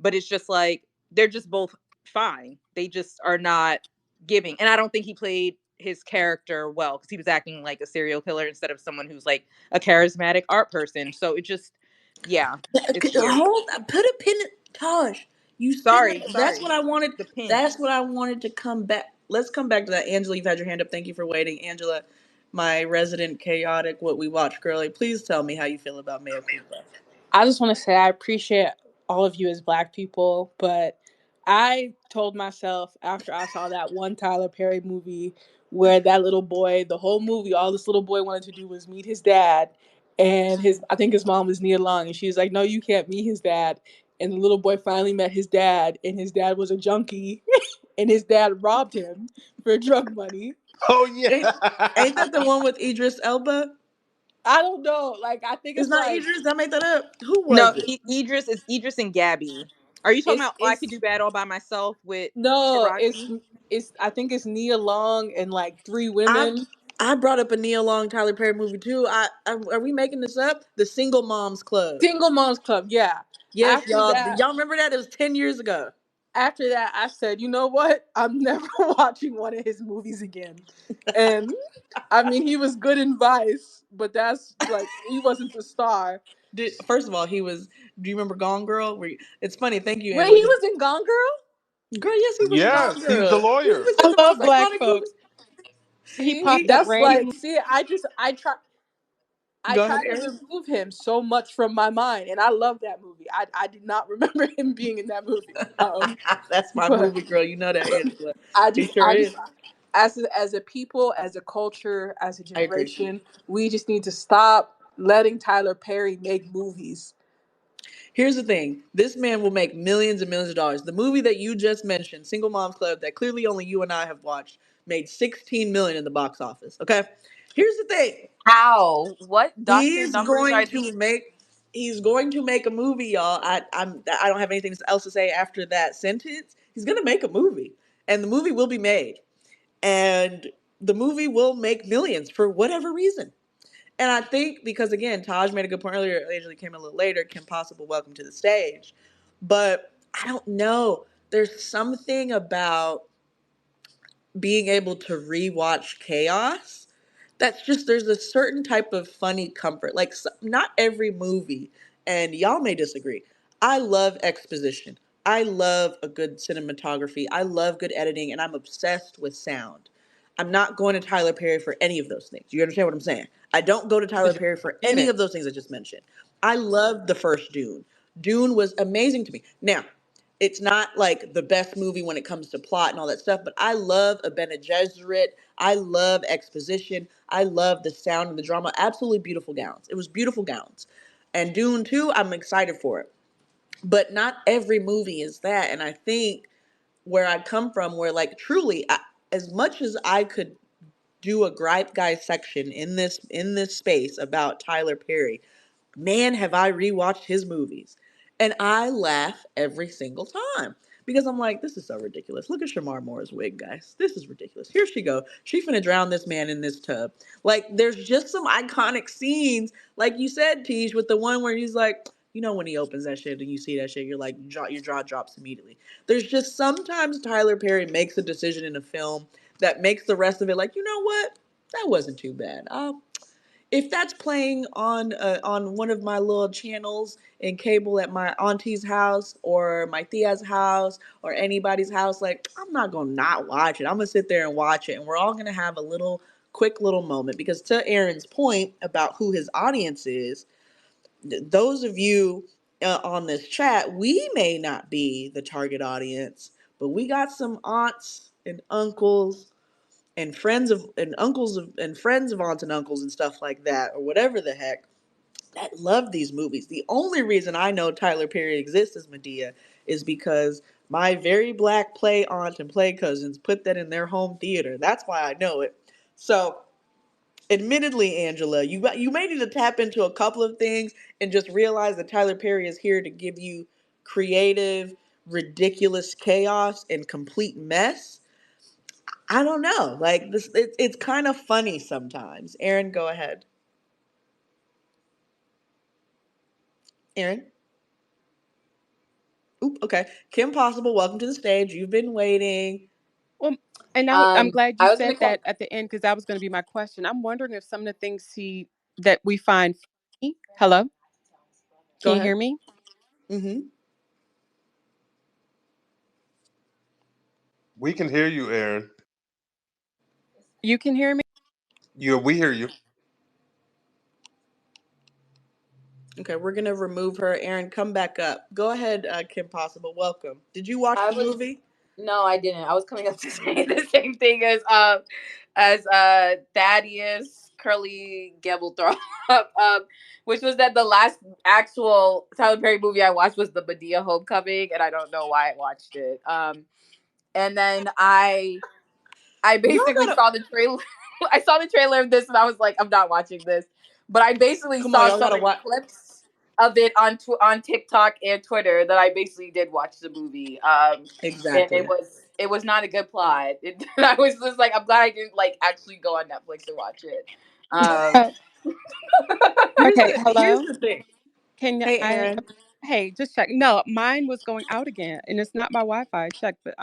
but it's just like they're just both fine. They just are not giving. And I don't think he played his character well because he was acting like a serial killer instead of someone who's like a charismatic art person. So it just, yeah, it's weird. hold. Put a pin. Tosh, you said Sorry, that's what sorry. I wanted. The pin. That's what I wanted to come back. Let's come back to that. Angela, you've had your hand up. Thank you for waiting, Angela. My resident chaotic, what we watch girly. Please tell me how you feel about Mea Culpa. I just want to say I appreciate all of you as Black people, but I told myself after I saw that one Tyler Perry movie where that little boy, the whole movie, all this little boy wanted to do was meet his dad, and I think his mom was Nia Long, and she was like, "No, you can't meet his dad." And the little boy finally met his dad, and his dad was a junkie, and his dad robbed him for drug money. Oh yeah. Ain't that the one with Idris Elba? I don't know, like I think It's it's not like Idris. I made that up. Who No, was it? Idris is Idris and Gabby. Are you talking It's about I Could it's Do Bad All by Myself with no, Taraji? it's I think it's Nia Long and like three I women. I brought up a Nia Long Tyler Perry movie too. Are we making this up? The Single Moms Club. Single Moms Club, yeah. Yes, After y'all. that, Y'all remember that? It was 10 years ago. I said, you know what? I'm never watching one of his movies again. And I mean, he was good in Vice, but that's like he wasn't the star. First of all, he was. Do you remember Gone Girl? It's funny. Thank you, Wait, Angela. he was in Gone Girl? Girl, yes, he was in Gone Yes, he's the Girl. He lawyer. was in I the love most black iconic movie. folks. He See, popped he, up That's he. like, randomly. see, I Go ahead, tried to Aaron. remove him so much from my mind, and I love that movie. I did not remember him being in that movie. That's my But movie, girl. You know that, Angela. I He just sure I is. just as a people, as a culture, as a I agree. generation, we just need to stop letting Tyler Perry make movies. Here's the thing: this man will make millions and millions of dollars. The movie that you just mentioned, Single Moms Club, that clearly only you and I have watched, made 16 million in the box office. Okay. Here's the thing: How? What doctor he's numbers going are to these? make. He's going to make a movie, y'all. I don't have anything else to say after that sentence. He's gonna make a movie, and the movie will be made, and the movie will make millions for whatever reason. And I think because again, Taj made a good point earlier. Angela came a little later. Kim Possible, welcome to the stage. But I don't know. There's something about being able to rewatch chaos that's just there's a certain type of funny comfort like not every movie, and y'all may disagree. I love exposition. I love a good cinematography. I love good editing, and I'm obsessed with sound. I'm not going to Tyler Perry for any of those things. You understand what I'm saying? I don't go to Tyler Because Perry for you're in any it. of those things I just mentioned. I loved the first Dune. Dune was amazing to me. Now, it's not like the best movie when it comes to plot and all that stuff, but I love a Bene Gesserit. I love exposition. I love the sound and the drama. Absolutely beautiful gowns. It was beautiful gowns. And Dune 2, I'm excited for it. But not every movie is that. And I think where I come from, where like truly, as much as I could do a gripe guy section in this space about Tyler Perry, man, have I rewatched his movies. And I laugh every single time because I'm like, this is so ridiculous. Look at Shamar Moore's wig, guys. This is ridiculous. Here she go. She finna drown this man in this tub. Like, there's just some iconic scenes, like you said, Tish, with the one where he's like, when he opens that shit and you see that shit, you're like, your jaw drops immediately. There's just sometimes Tyler Perry makes a decision in a film that makes the rest of it like, you know what? That wasn't too bad. If that's playing on one of my little channels in cable at my auntie's house or my tia's house or anybody's house, like I'm not gonna not watch it. I'm gonna sit there and watch it, and we're all gonna have a little quick little moment because to Aaron's point about who his audience is, those of you on this chat, we may not be the target audience, but we got some aunts and uncles and friends of and uncles of and friends of aunts and uncles and stuff like that, or whatever the heck, that love these movies. The only reason I know Tyler Perry exists as Medea is because my very black play aunt and play cousins put that in their home theater. That's why I know it. So, admittedly, Angela, you may need to tap into a couple of things and just realize that Tyler Perry is here to give you creative, ridiculous chaos and complete mess. I don't know. Like this, it's kind of funny sometimes. Aaron, go ahead. Aaron. Oop. Okay. Kim Possible, welcome to the stage. You've been waiting. Well, and I'm glad you said that at the end because that was going to be my question. I'm wondering if some of the things that we find funny. Hello, Go can you ahead. hear me? Mm-hmm. We can hear you, Aaron. You can hear me. Yeah, we hear you. Okay, we're gonna remove her. Aaron, come back up. Go ahead, Kim Possible. Welcome. Did you watch the movie? No, I didn't. I was coming up to say the same thing as Thaddeus Curly Gebelthrow, which was that the last actual Tyler Perry movie I watched was the Medea Homecoming, and I don't know why I watched it. And then I Y'all basically gotta saw the trailer. I saw the trailer of this, and I was like, I'm not watching this. But I basically come on. saw Y'all so gotta many watch. clips. of it on TikTok and Twitter that I basically did watch the movie. And Exactly. it was not a good plot. I was just like, I'm glad I didn't like actually go on Netflix and watch it. Um, Okay, Here's hello. the thing. Can Hey, I? Aaron. Hey, just check. No, mine was going out again, and it's not my Wi-Fi. Check, but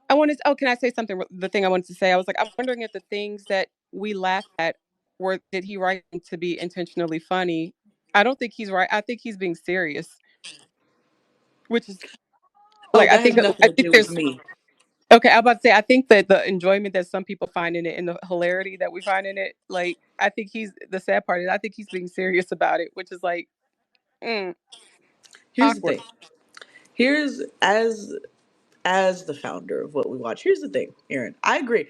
I wanted. Oh, can I say something? The thing I wanted to say, I was like, I'm wondering if the things that we laugh at were did he write them to be intentionally funny? I don't think he's right. I think he's being serious, which is Oh, like that has nothing I to think do with there's me. okay. I'm about to say I think that the enjoyment that some people find in it and the hilarity that we find in it, like I think he's the sad part is I think he's being serious about it, which is like mm, Here's the awkward. thing. Here's as the founder of what we watch. Here's the thing, Aaron. I agree.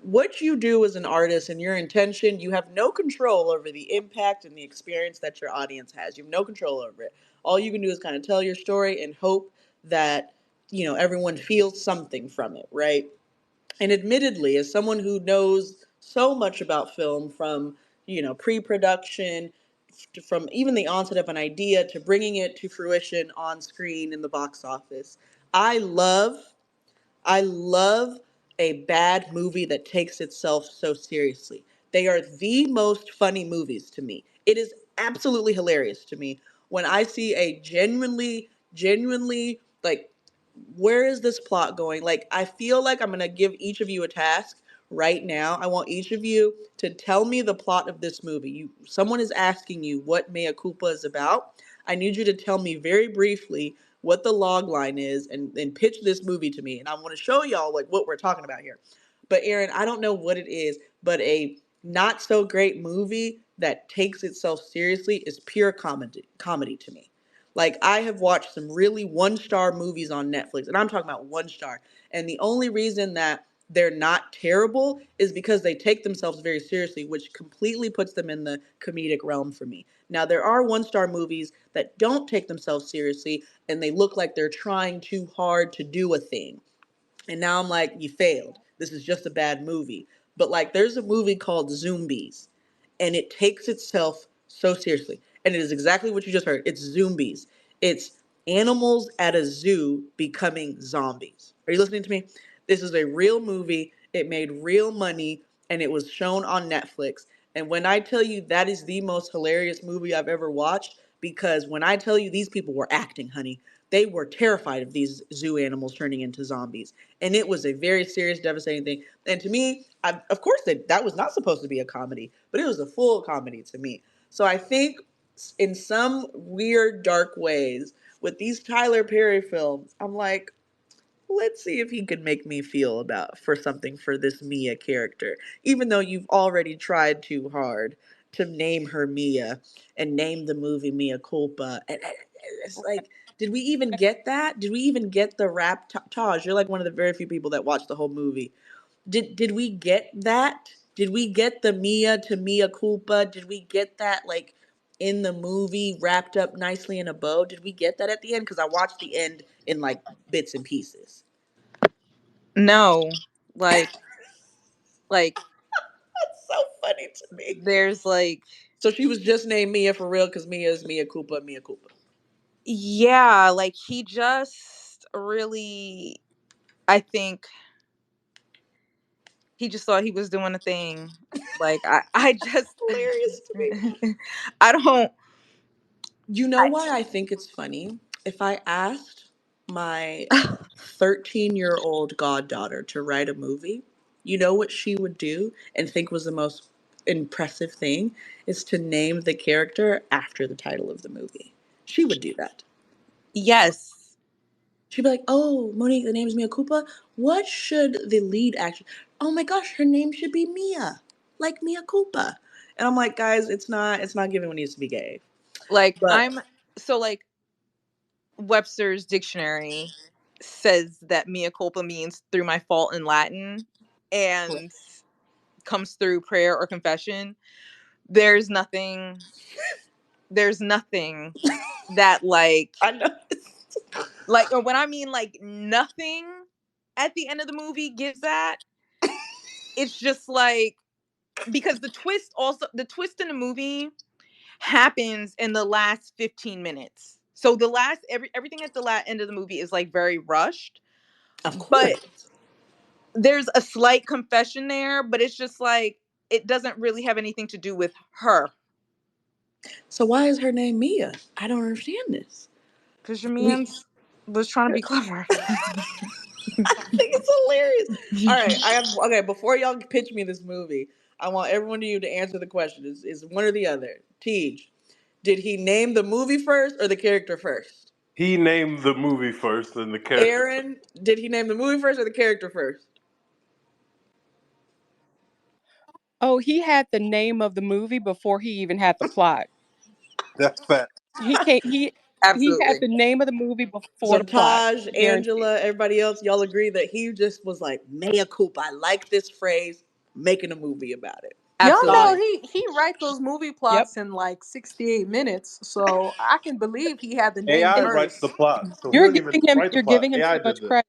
What you do as an artist and your intention, you have no control over the impact and the experience that your audience has. You have no control over it. All you can do is kind of tell your story and hope that, everyone feels something from it, right? And admittedly, as someone who knows so much about film from, pre-production, from even the onset of an idea to bringing it to fruition on screen in the box office, I love I love a bad movie that takes itself so seriously. They are the most funny movies to me. It is absolutely hilarious to me when I see a genuinely, like, where is this plot going? Like, I feel like I'm going to give each of you a task right now. I want each of you to tell me the plot of this movie. Someone is asking you what Mea Culpa is about. I need you to tell me very briefly what the log line is and pitch this movie to me. And I want to show y'all like what we're talking about here. But Aaron, I don't know what it is, but a not so great movie that takes itself seriously is pure comedy to me. Like, I have watched some really one-star movies on Netflix, and I'm talking about one star. And the only reason that they're not terrible is because they take themselves very seriously, which completely puts them in the comedic realm for me. Now, there are one-star movies that don't take themselves seriously and they look like they're trying too hard to do a thing. And now I'm like, you failed. This is just a bad movie. But like, there's a movie called Zombies, and it takes itself so seriously. And it is exactly what you just heard. It's zombies. It's animals at a zoo becoming zombies. Are you listening to me? This is a real movie. It made real money, and it was shown on Netflix. And when I tell you that is the most hilarious movie I've ever watched, because when I tell you these people were acting, honey, they were terrified of these zoo animals turning into zombies. And it was a very serious, devastating thing. And to me, of course, that was not supposed to be a comedy, but it was a full comedy to me. So I think in some weird, dark ways, with these Tyler Perry films, I'm like, let's see if he could make me feel about for something for this Mia character. Even though you've already tried too hard to name her Mia and name the movie Mea Culpa. And it's like, did we even get that? Did we even get the rap? Taj, you're like one of the very few people that watched the whole movie. Did we get that? Did we get the Mia to Mea Culpa? Did we get that like in the movie wrapped up nicely in a bow? Did we get that at the end? Because I watched the end in like bits and pieces. No, like like That's so funny to me. there's like So she was just named Mia for real because Mia is Mea Culpa, Mea Culpa. yeah, like he just really, I think he just thought he was doing a thing. Like I just Hilarious to me. I don't You know I, why I think it's funny? If I asked my 13-year-old goddaughter to write a movie, you know what she would do and think was the most impressive thing is to name the character after the title of the movie. She would do that. yes, She'd be like, "Oh, Monique, the name's Mia Culpa. What should the lead actor? Oh my gosh, her name should be Mia, like Mia Culpa." And I'm like, guys, it's not giving what needs to be gave. like But I'm so like Webster's dictionary says that mea culpa means through my fault in Latin and comes through prayer or confession. There's nothing there's nothing that I know. like or when I mean like nothing at the end of the movie gives that. It's just like because the twist in the movie happens in the last 15 minutes. So the last everything at the end of the movie is like very rushed, Of but course. there's a slight confession there, but it's just like it doesn't really have anything to do with her. So why is her name Mia? I don't understand this. Because your We man's was trying to be clever. I think it's hilarious. All right, I have okay. Before y'all pitch me this movie, I want everyone to you to answer the question: is one or the other? Tej, did he name the movie first or the character first? He named the movie first and the character. Aaron, did he name the movie first or the character first? Oh, he had the name of the movie before he even had the plot. That's fact. He can't. He had Absolutely. the name of the movie before So the plot. Taj, Guaranteed. Angela, everybody else, y'all agree that he just was like Mea Culpa. I like this phrase. Making a movie about it. Y'all know Absolutely. he write those movie Yep. plots in like 68 minutes, so I can believe he had the name AI It's writes the first. plot, so he don't even write the you're plot. giving him AI too did much this. credit.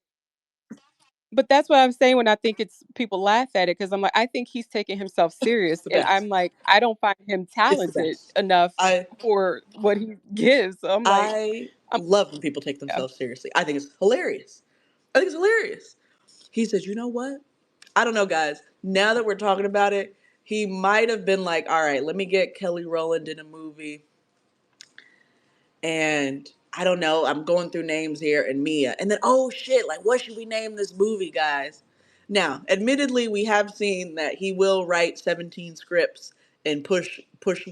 But that's what I'm saying when I think it's people laugh at it because I'm like, I think he's taking himself serious, but It's I'm like, I don't find him it's the talented best. enough I for what he gives. So I'm like, I I'm love when people take yeah. themselves seriously. I think it's hilarious. I think it's hilarious. He says, you know what? I don't know, guys. Now that we're talking about it, he might have been like, all right, let me get Kelly Rowland in a movie. And I don't know, I'm going through names here and Mia. And then, oh shit, like, what should we name this movie, guys? Now, admittedly, we have seen that he will write 17 scripts and push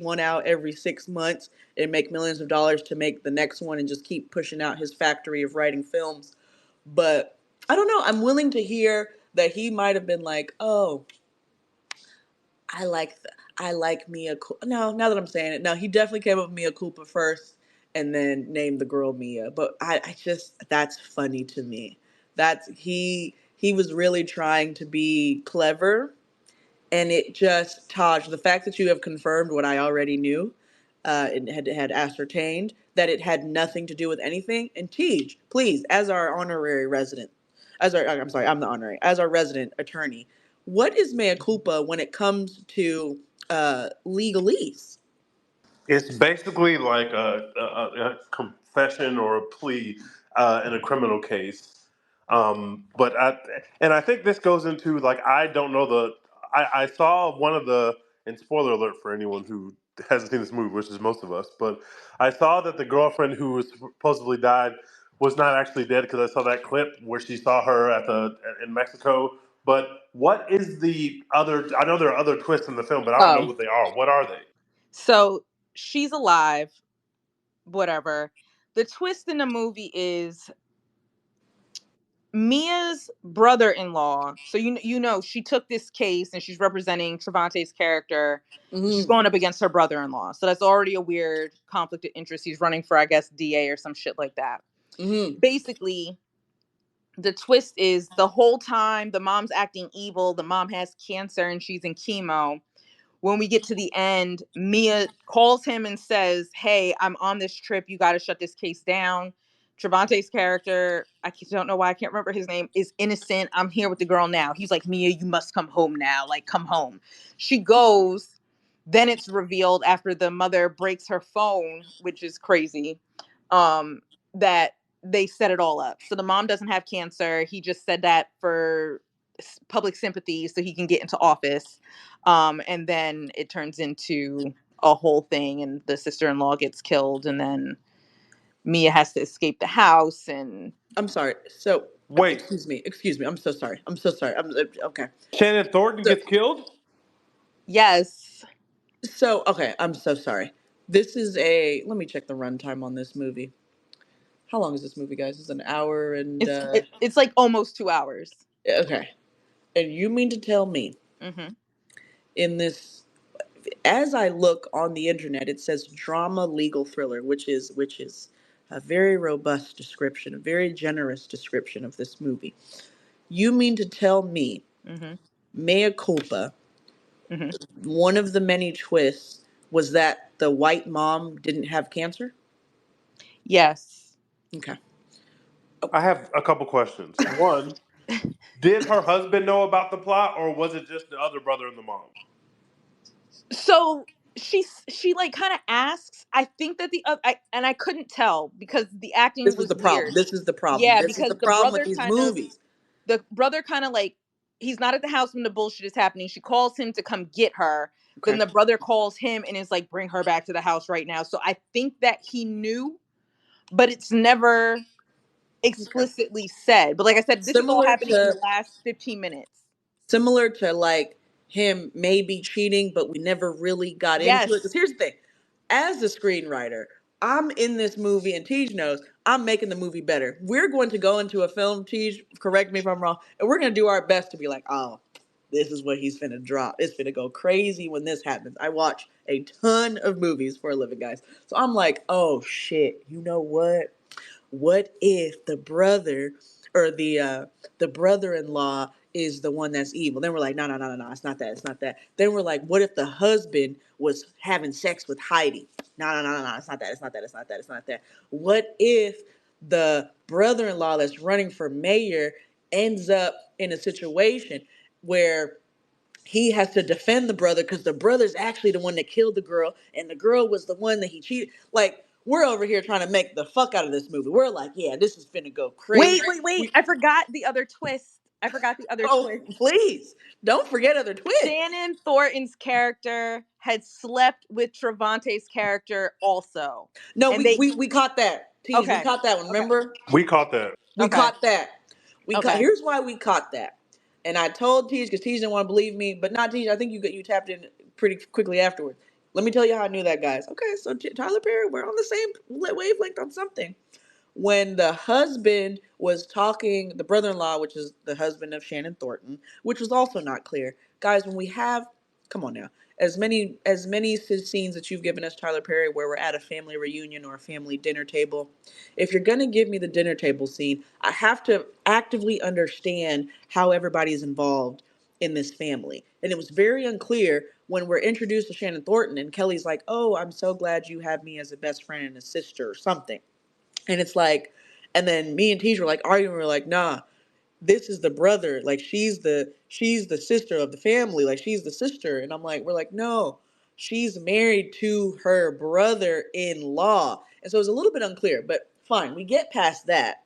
one out every 6 months and make millions of dollars to make the next one and just keep pushing out his factory of writing films. But I don't know. I'm willing to hear that he might have been like, "Oh, I like Mia." No, now that I'm saying it, no, he definitely came up with Mia Culpa first, and then named the girl Mia. But I just that's funny to me. That's he was really trying to be clever, and it just Taj, the fact that you have confirmed what I already knew, and had ascertained that it had nothing to do with anything. And Tej, please, as our honorary resident, as our I'm sorry, I'm the honorary, as our resident attorney, what is mea culpa when it comes to legalese? It's basically like a confession or a plea in a criminal case. But I think this goes into like I don't know I saw one of the and spoiler alert for anyone who hasn't seen this movie, which is most of us. But I saw that the girlfriend who was supposedly died was not actually dead because I saw that clip where she saw her at the in Mexico. But what is the other? I know there are other twists in the film, but I don't know Oh, what they are. What are they? so she's alive, whatever. The twist in the movie is Mia's brother-in-law. So you know she took this case and she's representing Travante's character. She's Mm-hmm. going up against her brother-in-law. So that's already a weird conflict of interest. He's running for, I guess, DA or some shit like that. Mm-hmm. Basically, the twist is the whole time the mom's acting evil. The mom has cancer and she's in chemo. When we get to the end, Mia calls him and says, "Hey, I'm on this trip. You got to shut this case down." Travante's character, don't know why I can't remember his name, is innocent. I'm here with the girl now. He's like, "Mia, you must come home now. Like, come home." She goes. Then it's revealed after the mother breaks her phone, which is crazy, that they set it all up. So the mom doesn't have cancer. He just said that for public sympathy so he can get into office. And then it turns into a whole thing, and the sister-in-law gets killed, and then Mia has to escape the house. And I'm sorry. So, Wait, excuse me. I'm so sorry. I'm so sorry. Okay. Shannon Thornton So, gets killed? yes, okay. I'm so sorry. This is a. Let me check the runtime on this movie. How long is this movie, guys? It's an hour and it's like almost 2 hours. okay. And you mean to tell me Hmm. in this, as I look on the internet, it says drama legal thriller, which is a very robust description, a very generous description of this movie. You mean to tell me, Hmm. mea culpa, Hmm. one of the many twists was that the white mom didn't have cancer? Yes. Okay. I have a couple questions. One, did her husband know about the plot, or was it just the other brother and the mom? So she like kind of asks. I think that I couldn't tell because the acting This is was the problem. weird. This is the problem. Yeah, This is the because problem with these movies. the brother kind of like he's not at the house when the bullshit is happening. She calls him to come get her. Then Okay. the brother calls him and is like, bring her back to the house right now. So I think that he knew, but it's never Okay. explicitly said. But like I said, this is all Similar happening in to the last 15 minutes. like him maybe cheating, but we never really got into it. Because Yes. here's the thing: as the screenwriter, I'm in this movie, and Tej knows I'm making the movie better. We're going to go into a film, Tej, correct me if I'm wrong, and we're going to do our best to be like, oh, this is what he's finna drop. It's finna go crazy when this happens. I watch a ton of movies for a living, guys. So I'm like, oh shit, you know what? What if the brother or the brother-in-law is the one that's evil? Then we're like, no, no, no, no, no, it's not that, it's not that. Then we're like, what if the husband was having sex with Heidi? No, no, no, no, no, it's not that, it's not that, it's not that, it's not that. What if the brother-in-law that's running for mayor ends up in a situation where he has to defend the brother because the brother's actually the one that killed the girl and the girl was the one that he cheated. Like, we're over here trying to make the fuck out of this movie. We're like, yeah, this is finna go crazy. Wait. We, I forgot the other twist. I forgot the other oh, twist. please don't forget other twists. Shannon Thornton's character had slept with Travante's character also. No, And we they we, we caught that. Tease, we okay. caught that one. Okay. Remember? We caught that. We Okay. caught that. We caught. Okay. Here's why we caught that. And I told Tease because Tease didn't want to believe me, but not Tease. I think you tapped in pretty quickly afterwards. Let me tell you how I knew that, guys. Okay, so Tyler Perry, we're on the same wavelength on something. When the husband was talking, the brother-in-law, which is the husband of Shannon Thornton, which was also not clear, guys. When we have, come on now, as many scenes that you've given us, Tyler Perry, where we're at a family reunion or a family dinner table, if you're gonna give me the dinner table scene, I have to actively understand how everybody is involved in this family. And it was very unclear when we're introduced to Shannon Thornton and Kelly's like, "Oh, I'm so glad you have me as a best friend and a sister or something." And it's like, and then me and Teach were like arguing. We are like, nah, this is the brother. Like she's the sister of the family. Like she's the sister. And I'm like, we're like, no, she's married to her brother-in-law. And so it's a little bit unclear, but fine. We get past that.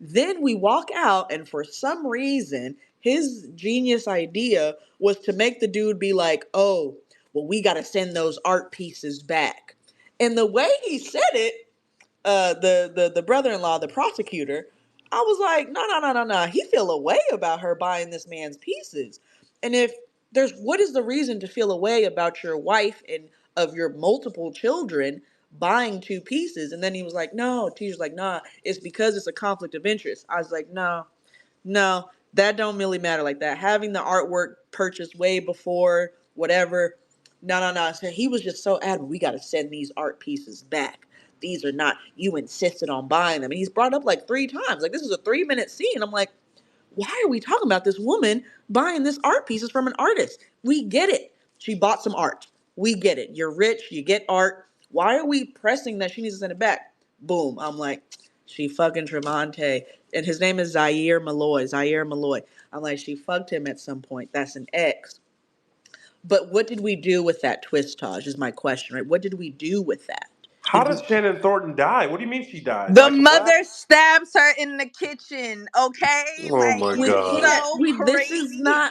Then we walk out, and for some reason, his genius idea was to make the dude be like, oh, well, we got to send those art pieces back. And the way he said it, the brother-in-law, the prosecutor, I was like, no, no, no, no, no. He feel a way about her buying this man's pieces. And if there's what is the reason to feel a way about your wife and of your multiple children buying two pieces? And then he was like, no, teacher's like, nah, it's because it's a conflict of interest. I was like, no, no, that don't really matter like that. Having the artwork purchased way before whatever. No, no, no. So he was just so adamant. We got to send these art pieces back. These are not. You insisted on buying them, and he's brought up like 3 times. Like this is a 3-minute scene. I'm like, why are we talking about this woman buying this art pieces from an artist? We get it. She bought some art. We get it. You're rich. You get art. Why are we pressing that she needs to send it back? Boom. I'm like, she fucking Trevante. And his name is Zaire Malloy. Zaire Malloy. I'm like, she fucked him at some point. That's an ex. But what did we do with that twist, Taj, is my question, right? What did we do with that? How Did we does Shannon Thornton die? What do you mean she dies? The Like a blast? mother stabs her in the kitchen, okay? Oh Like my we it's god. can't so we crazy.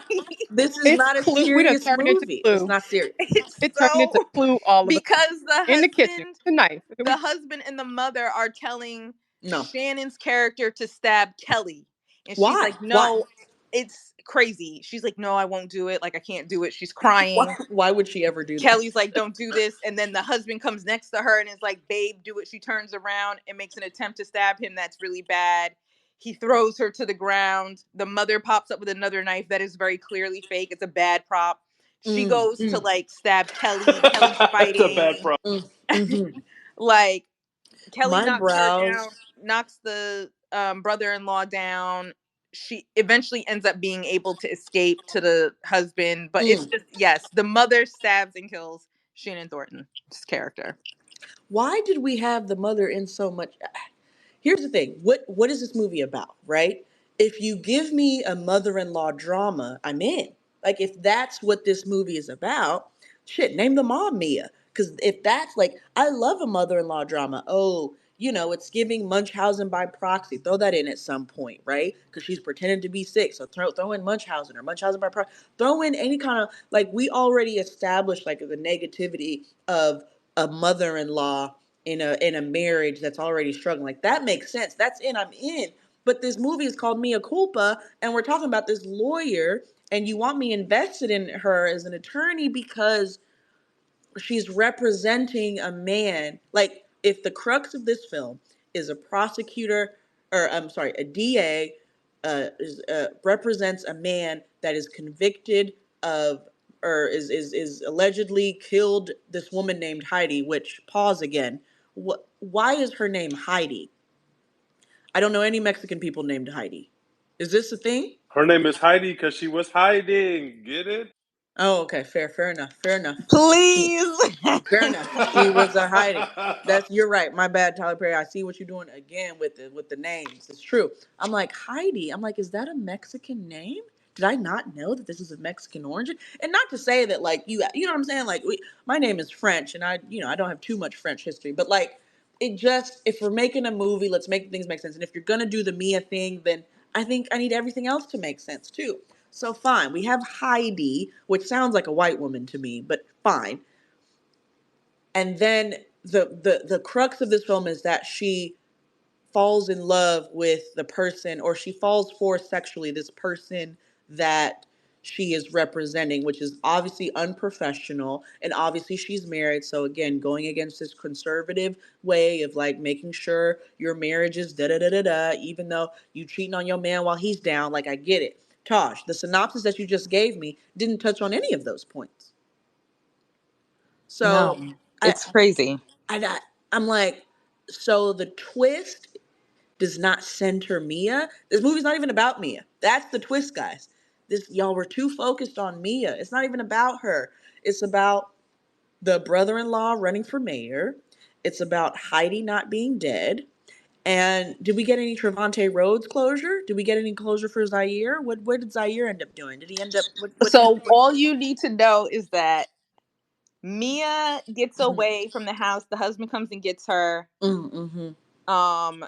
this is It's not a Clue. We done serious turned into movie. It's Clue. not serious. It's It turned so into Clue all of a sudden. because In the kitchen, the knife. the husband and the mother are telling No. Shannon's character to stab Kelly. And she's Why? like, Why? no, it's crazy. She's like, no, I won't do it. Like, I can't do it. She's Why crying. why would she ever do that? Kelly's like, don't do this. And then the husband comes next to her and is like, babe, do it. She turns around and makes an attempt to stab him. That's really bad. He throws her to the ground. The mother pops up with another knife that is very clearly fake. It's a bad prop. She Mm, goes to mm, like stab Kelly. Kelly's It's a bad fighting. problem. mm, mm-hmm. Like Kelly My knocks her brows. down, knocks the brother-in-law down. She eventually ends up being able to escape to the husband, but it's Mm. just yes, the mother stabs and kills Shannon Thornton's character. Why did we have the mother in so much? Here's the thing. What is this movie about, right? If you give me a mother-in-law drama, I'm in. Like if that's what this movie is about, shit, name the mom Mia. Because if that's like, I love a mother-in-law drama. Oh, it's giving Munchausen by proxy. Throw that in at some point, right? Because she's pretending to be sick. So throw in Munchausen or Munchausen by proxy. Throw in any kind of, like, we already established like the negativity of a mother-in-law in a marriage that's already struggling. Like, that makes sense. That's in. I'm in. But this movie is called Mea Culpa, and we're talking about this lawyer, and you want me invested in her as an attorney because she's representing a man. Like, if the crux of this film is a prosecutor, or I'm sorry, a DA, represents a man that is convicted of, or is allegedly killed this woman named Heidi. Which, pause again. Why is her name Heidi? I don't know any Mexican people named Heidi. Is this a thing? Her name is Heidi because she was hiding. Get it? Oh, okay, fair enough, fair enough. Please. Fair enough. She was a hiding. You're right. My bad, Tyler Perry. I see what you're doing again with the names. It's true. I'm like, Heidi. I'm like, is that a Mexican name? Did I not know that this is a Mexican origin? And not to say that, like, you know what I'm saying? Like, my name is French, and I don't have too much French history, but like, it just, if we're making a movie, let's make things make sense. And if you're gonna do the Mia thing, then I think I need everything else to make sense too. So fine, we have Heidi, which sounds like a white woman to me, but fine. And then the crux of this film is that she falls in love with the person, or she falls for sexually this person that she is representing, which is obviously unprofessional, and obviously she's married. So again, going against this conservative way of like making sure your marriage is da da da da da, even though you cheating on your man while he's down. Like, I get it. Tosh, the synopsis that you just gave me didn't touch on any of those points. No, So I, it's crazy. I I'm like, so the twist does not center Mia. This movie's not even about Mia. That's the twist, guys. This, y'all were too focused on Mia. It's not even about her. It's about the brother-in-law running for mayor. It's about Heidi not being dead. And did we get any Trevante Rhodes closure? Did we get any closure for Zaire? What did Zaire end up doing? Did he end up So all you need to know is that Mia gets Mhm. away from the house. The husband comes and gets her. Mm-hmm. Um,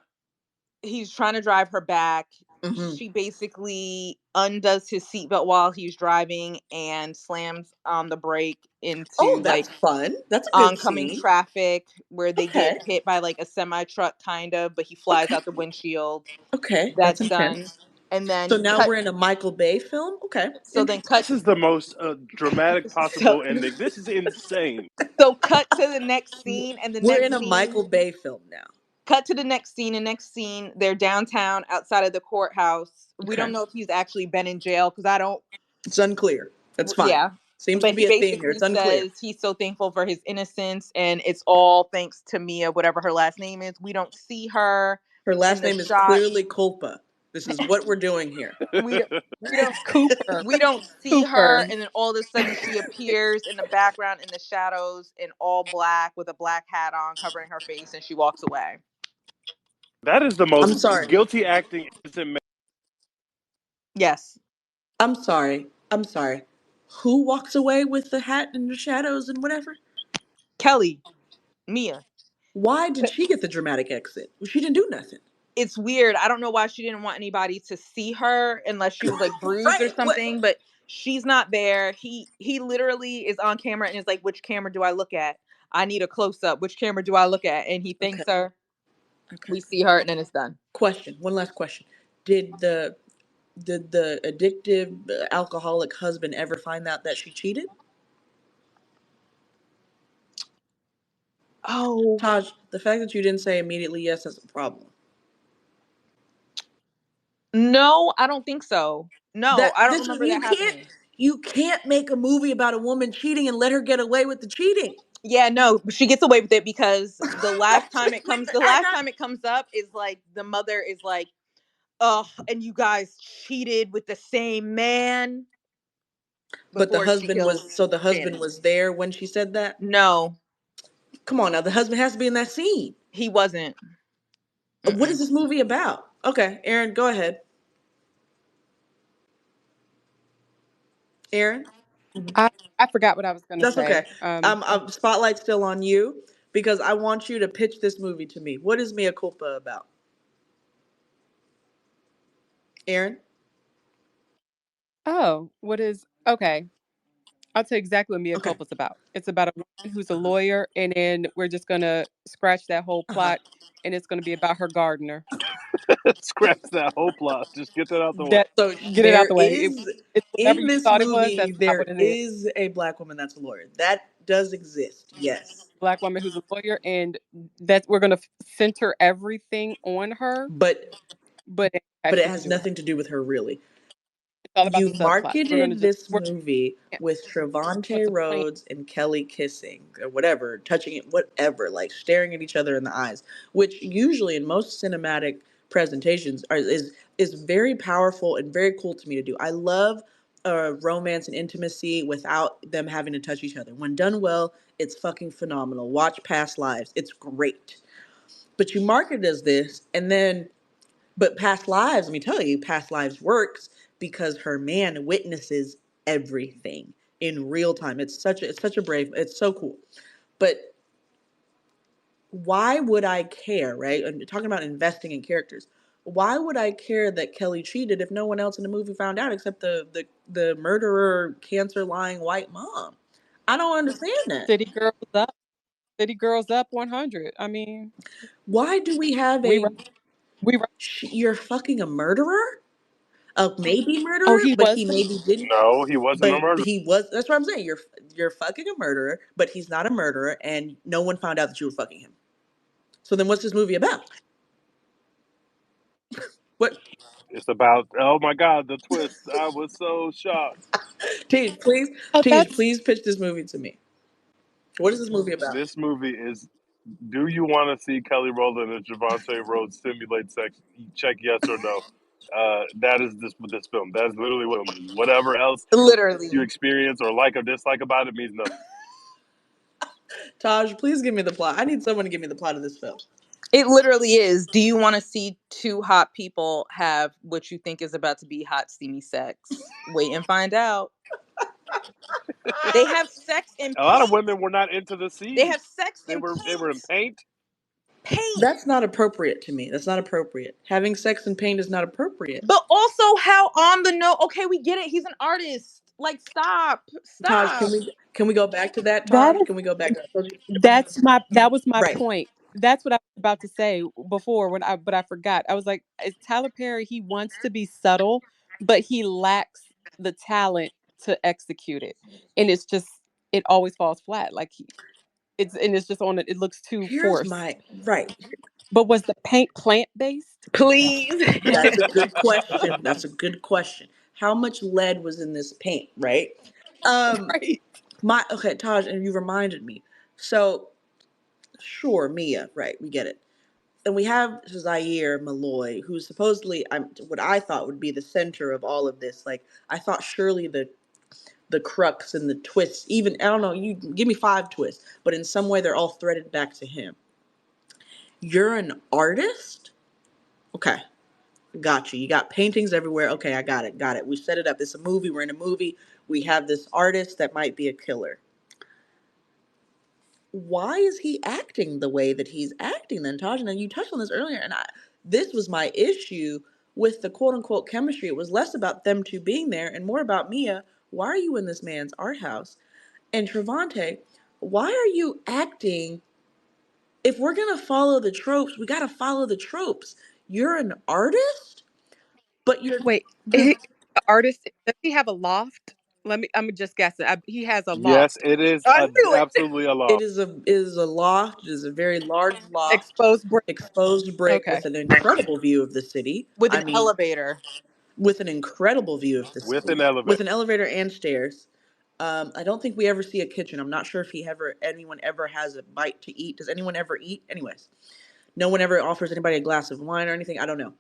he's trying to drive her back. Mm-hmm. She basically undoes his seatbelt while he's driving and slams on the brake Oh, into that's like fun. That's a good oncoming scene. traffic where they get Okay. hit by like a semi truck kind of, but he flies Okay. out the windshield. Okay. That's That's done. intense. And So then now cut we're in a Michael Bay film. Okay. so then Interesting. cut This is the most dramatic so possible ending. This is insane. so cut to the next scene and the We're in next a scene Michael Bay film now. cut to the next scene and next scene they're downtown outside of the courthouse. We Okay. don't know if he's actually been in jail because I don't. It's unclear. That's fine. Yeah, Seems to but be he a theme here. basically It's unclear. says he's so thankful for his innocence and it's all thanks to Mia, whatever her last name is. We don't see her Her in last the name is shot. clearly Culpa. This is what we're doing here. we don't we don't Cooper. we don't see her, Cooper. and then all of a sudden she appears in the background in the shadows in all black with a black hat on covering her face and she walks away. That is the I'm most sorry. guilty acting innocent man. Yes. I'm sorry. I'm sorry. Who walks away with the hat and the shadows and whatever? Kelly. Mia. Why did she get the dramatic exit? Well, she didn't do nothing. It's weird. I don't know why she didn't want anybody to see her unless she was like bruised or Right. What? something, but she's not there. He literally is on camera and is like, which camera do I look at? I need a close up. Which camera do I look at? And he Okay. thanks her. Okay. We see her and then it's done. Question. One last question. Did the addictive alcoholic husband ever find out that she cheated? Oh Taj, the fact that you didn't say immediately yes is a problem. no, I don't think so. No, That I don't this is remember that happening. you can't make a movie about a woman cheating and let her get away with the cheating. Yeah, no, but she gets away with it because the I last not time it comes up is like the mother is like, oh, and you guys cheated with the same man But the before she husband kills was so the husband Shannon. was there when she said that. No, Come on now, the husband has to be in that scene. he wasn't. What is Mm-mm. this movie about? Okay, Aaron, go ahead. Aaron. I forgot what I was gonna That's okay. say. Spotlight's still on you because I want you to pitch this movie to me. What is Mea Culpa about? Aaron? Oh, what is okay? I'll tell you exactly what Mia Okay. Culpa's about. It's about a woman who's a lawyer, and then we're just gonna scratch that whole Uh-huh. plot, and it's gonna be about her gardener. Scratch that whole plot. Just get that out the way. That So get it out there the way. is, It's whatever in you this thought it was. movie, That's not there what it is. is a black woman that's a lawyer. That does exist. Yes. Black woman who's a lawyer, and that we're gonna center everything on her, But but it has but it shit to has do with her. nothing to do with her really. It's all about You the subplots. We're gonna marketed just this movie with what's Trevante a plan. Rhodes and Kelly kissing or whatever, touching it, whatever, like staring at each other in the eyes, which usually in most cinematic presentations is very powerful and very cool to me to do. I love romance and intimacy without them having to touch each other. When done well, it's fucking phenomenal. Watch Past Lives; it's great. But you market it as this, and then but past lives, let me tell you, past lives works because her man witnesses everything in real time. It's such a brave, it's so cool. But why would I care, right? And talking about investing in characters. Why would I care that Kelly cheated if no one else in the movie found out except the murderer, cancer lying white mom? I don't understand that. City Girls Up. City Girls Up 100. I mean, Why do we have we a we you're fucking a murderer? A maybe oh, murderer, he but was he the maybe didn't. No, he wasn't a But murderer. he was. That's what I'm saying. You're fucking a murderer, but he's not a murderer, and no one found out that you were fucking him. So then, what's this movie about? What? It's about, oh my God, the twist. I was so shocked. Tej, please, oh Tej, that's please pitch this movie to me. What is this movie about? This movie is, do you want to see Kelly Rowland and Javante Rhodes simulate sex? Check yes or no. That is this film. That is literally what it is. Whatever else you Literally. experience or like or dislike about it means nothing. Taj, please give me the plot. I need someone to give me the plot of this film. It literally is. Do you want to see two hot people have what you think is about to be hot, steamy sex? Wait and find out. They have sex in A lot of paint. women were not into the They have scenes. sex They in were in paint. paint. Paint. That's not appropriate to me. That's not appropriate. Having sex in paint is not appropriate. But also, how on the note? Okay, we get it. He's an artist. Like, stop, Taj, stop. can we go back to that? that Taj, is can we go back to that? that was my Right. point. That's what I was about to say before when I but I forgot. I was like, it's Tyler Perry. He wants to be subtle, but he lacks the talent to execute it, and it's just it always falls flat. Like it's just on it. It looks too Here's forced. my right. But was the paint plant based? Please. That's a good question. That's a good question. How much lead was in this paint, right? Um, Right. my okay, Taj, and you reminded me. So sure, Mia, right? We get it. And we have Zaire Malloy, who's supposedly what I thought would be the center of all of this. Like I thought surely the crux and the twists, even I don't know, you give me 5 twists, but in some way they're all threaded back to him. You're an artist? Okay. Got you. You got paintings everywhere. Okay, I got it. Got it. We set it up. It's a movie. We're in a movie. We have this artist that might be a killer. Why is he acting the way that he's acting then, Taj? And you touched on this earlier, and this was my issue with the quote unquote chemistry. It was less about them two being there and more about Mia. Why are you in this man's art house? And Trevante, why are you acting? If we're gonna follow the tropes, we gotta follow the tropes. You're an artist, but you're Wait, the the artist does he have a loft? I'm just guessing. He has a Yes, loft. it is I knew it. absolutely a It law. is a loft. It is a very large loft, Exposed brick. exposed brick Okay. with an incredible view of the city. With I an mean, elevator. with an incredible view of the With city, an elevator. with an elevator and stairs. I don't think we ever see a kitchen. I'm not sure if anyone ever has a bite to eat. Does anyone ever eat? Anyways, no one ever offers anybody a glass of wine or anything. I don't know.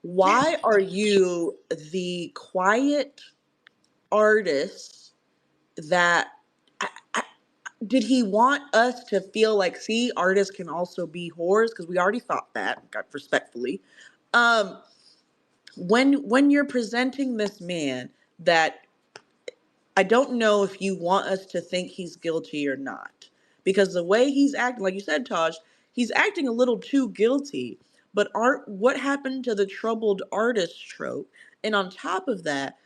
Why are you the quiet artist that did he want us to feel like, see, artists can also be whores? Because we already thought that, respectfully. Um, when you're presenting this man that I don't know if you want us to think he's guilty or not. Because the way he's acting, like you said, Taj, he's acting a little too guilty. But art, what happened to the troubled artist trope? And on top of that,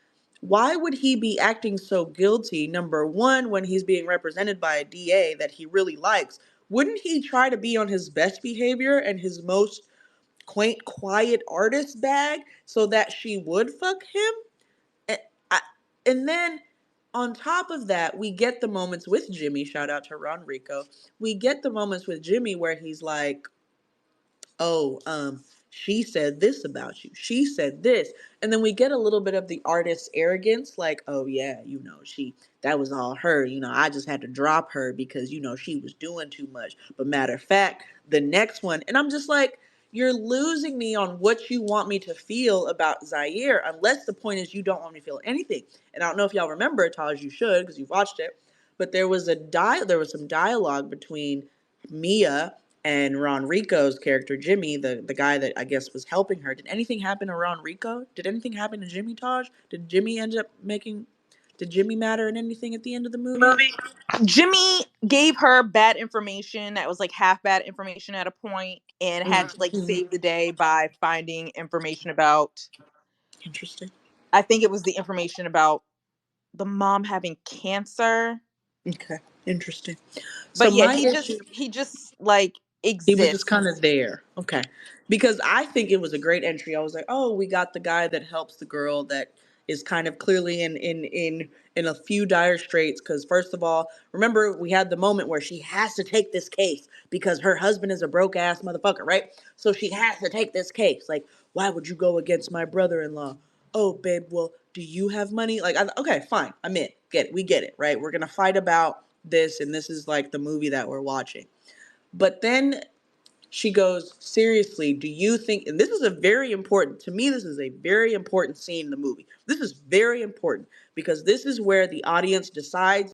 why would he be acting so guilty? Number one, when he's being represented by a DA that he really likes, wouldn't he try to be on his best behavior and his most quaint, quiet artist bag so that she would fuck him? And, I, and then on top of that, we get the moments with Jimmy. Shout out to Ron Rico. We get the moments with Jimmy where he's like, oh, she said this about you. She said this. And then we get a little bit of the artist's arrogance, like, oh yeah, that was all her. I just had to drop her because, she was doing too much. But matter of fact, the next one, and I'm just like, you're losing me on what you want me to feel about Zaire, unless the point is you don't want me to feel anything. And I don't know if y'all remember, Taj, you should, because you've watched it. But there was some dialogue between Mia and Ron Rico's character, Jimmy, the guy that I guess was helping her. Did anything happen to Ron Rico? Did anything happen to Jimmy, Taj? Did Jimmy matter in anything at the end of the movie? Jimmy gave her bad information that was like half bad information at a point, and had to like save the day by finding information about, Interesting. I think it was the information about the mom having cancer. Okay. Interesting. So But yeah, my issue, he just like he was just exists. kind of there. Okay. Because I think it was a great entry. I was like, oh, we got the guy that helps the girl that is kind of clearly in a few dire straits. Because first of all, remember we had the moment where she has to take this case because her husband is a broke ass motherfucker, right? So she has to take this case. Like, why would you go against my brother-in-law? Oh, babe, well, do you have money? Like, okay, fine, I'm in. Get it? We get it, right? We're gonna fight about this, and this is like the movie that we're watching. But then she goes, seriously, do you think, and this is a very important, to me, this is a very important scene in the movie. This is very important because this is where the audience decides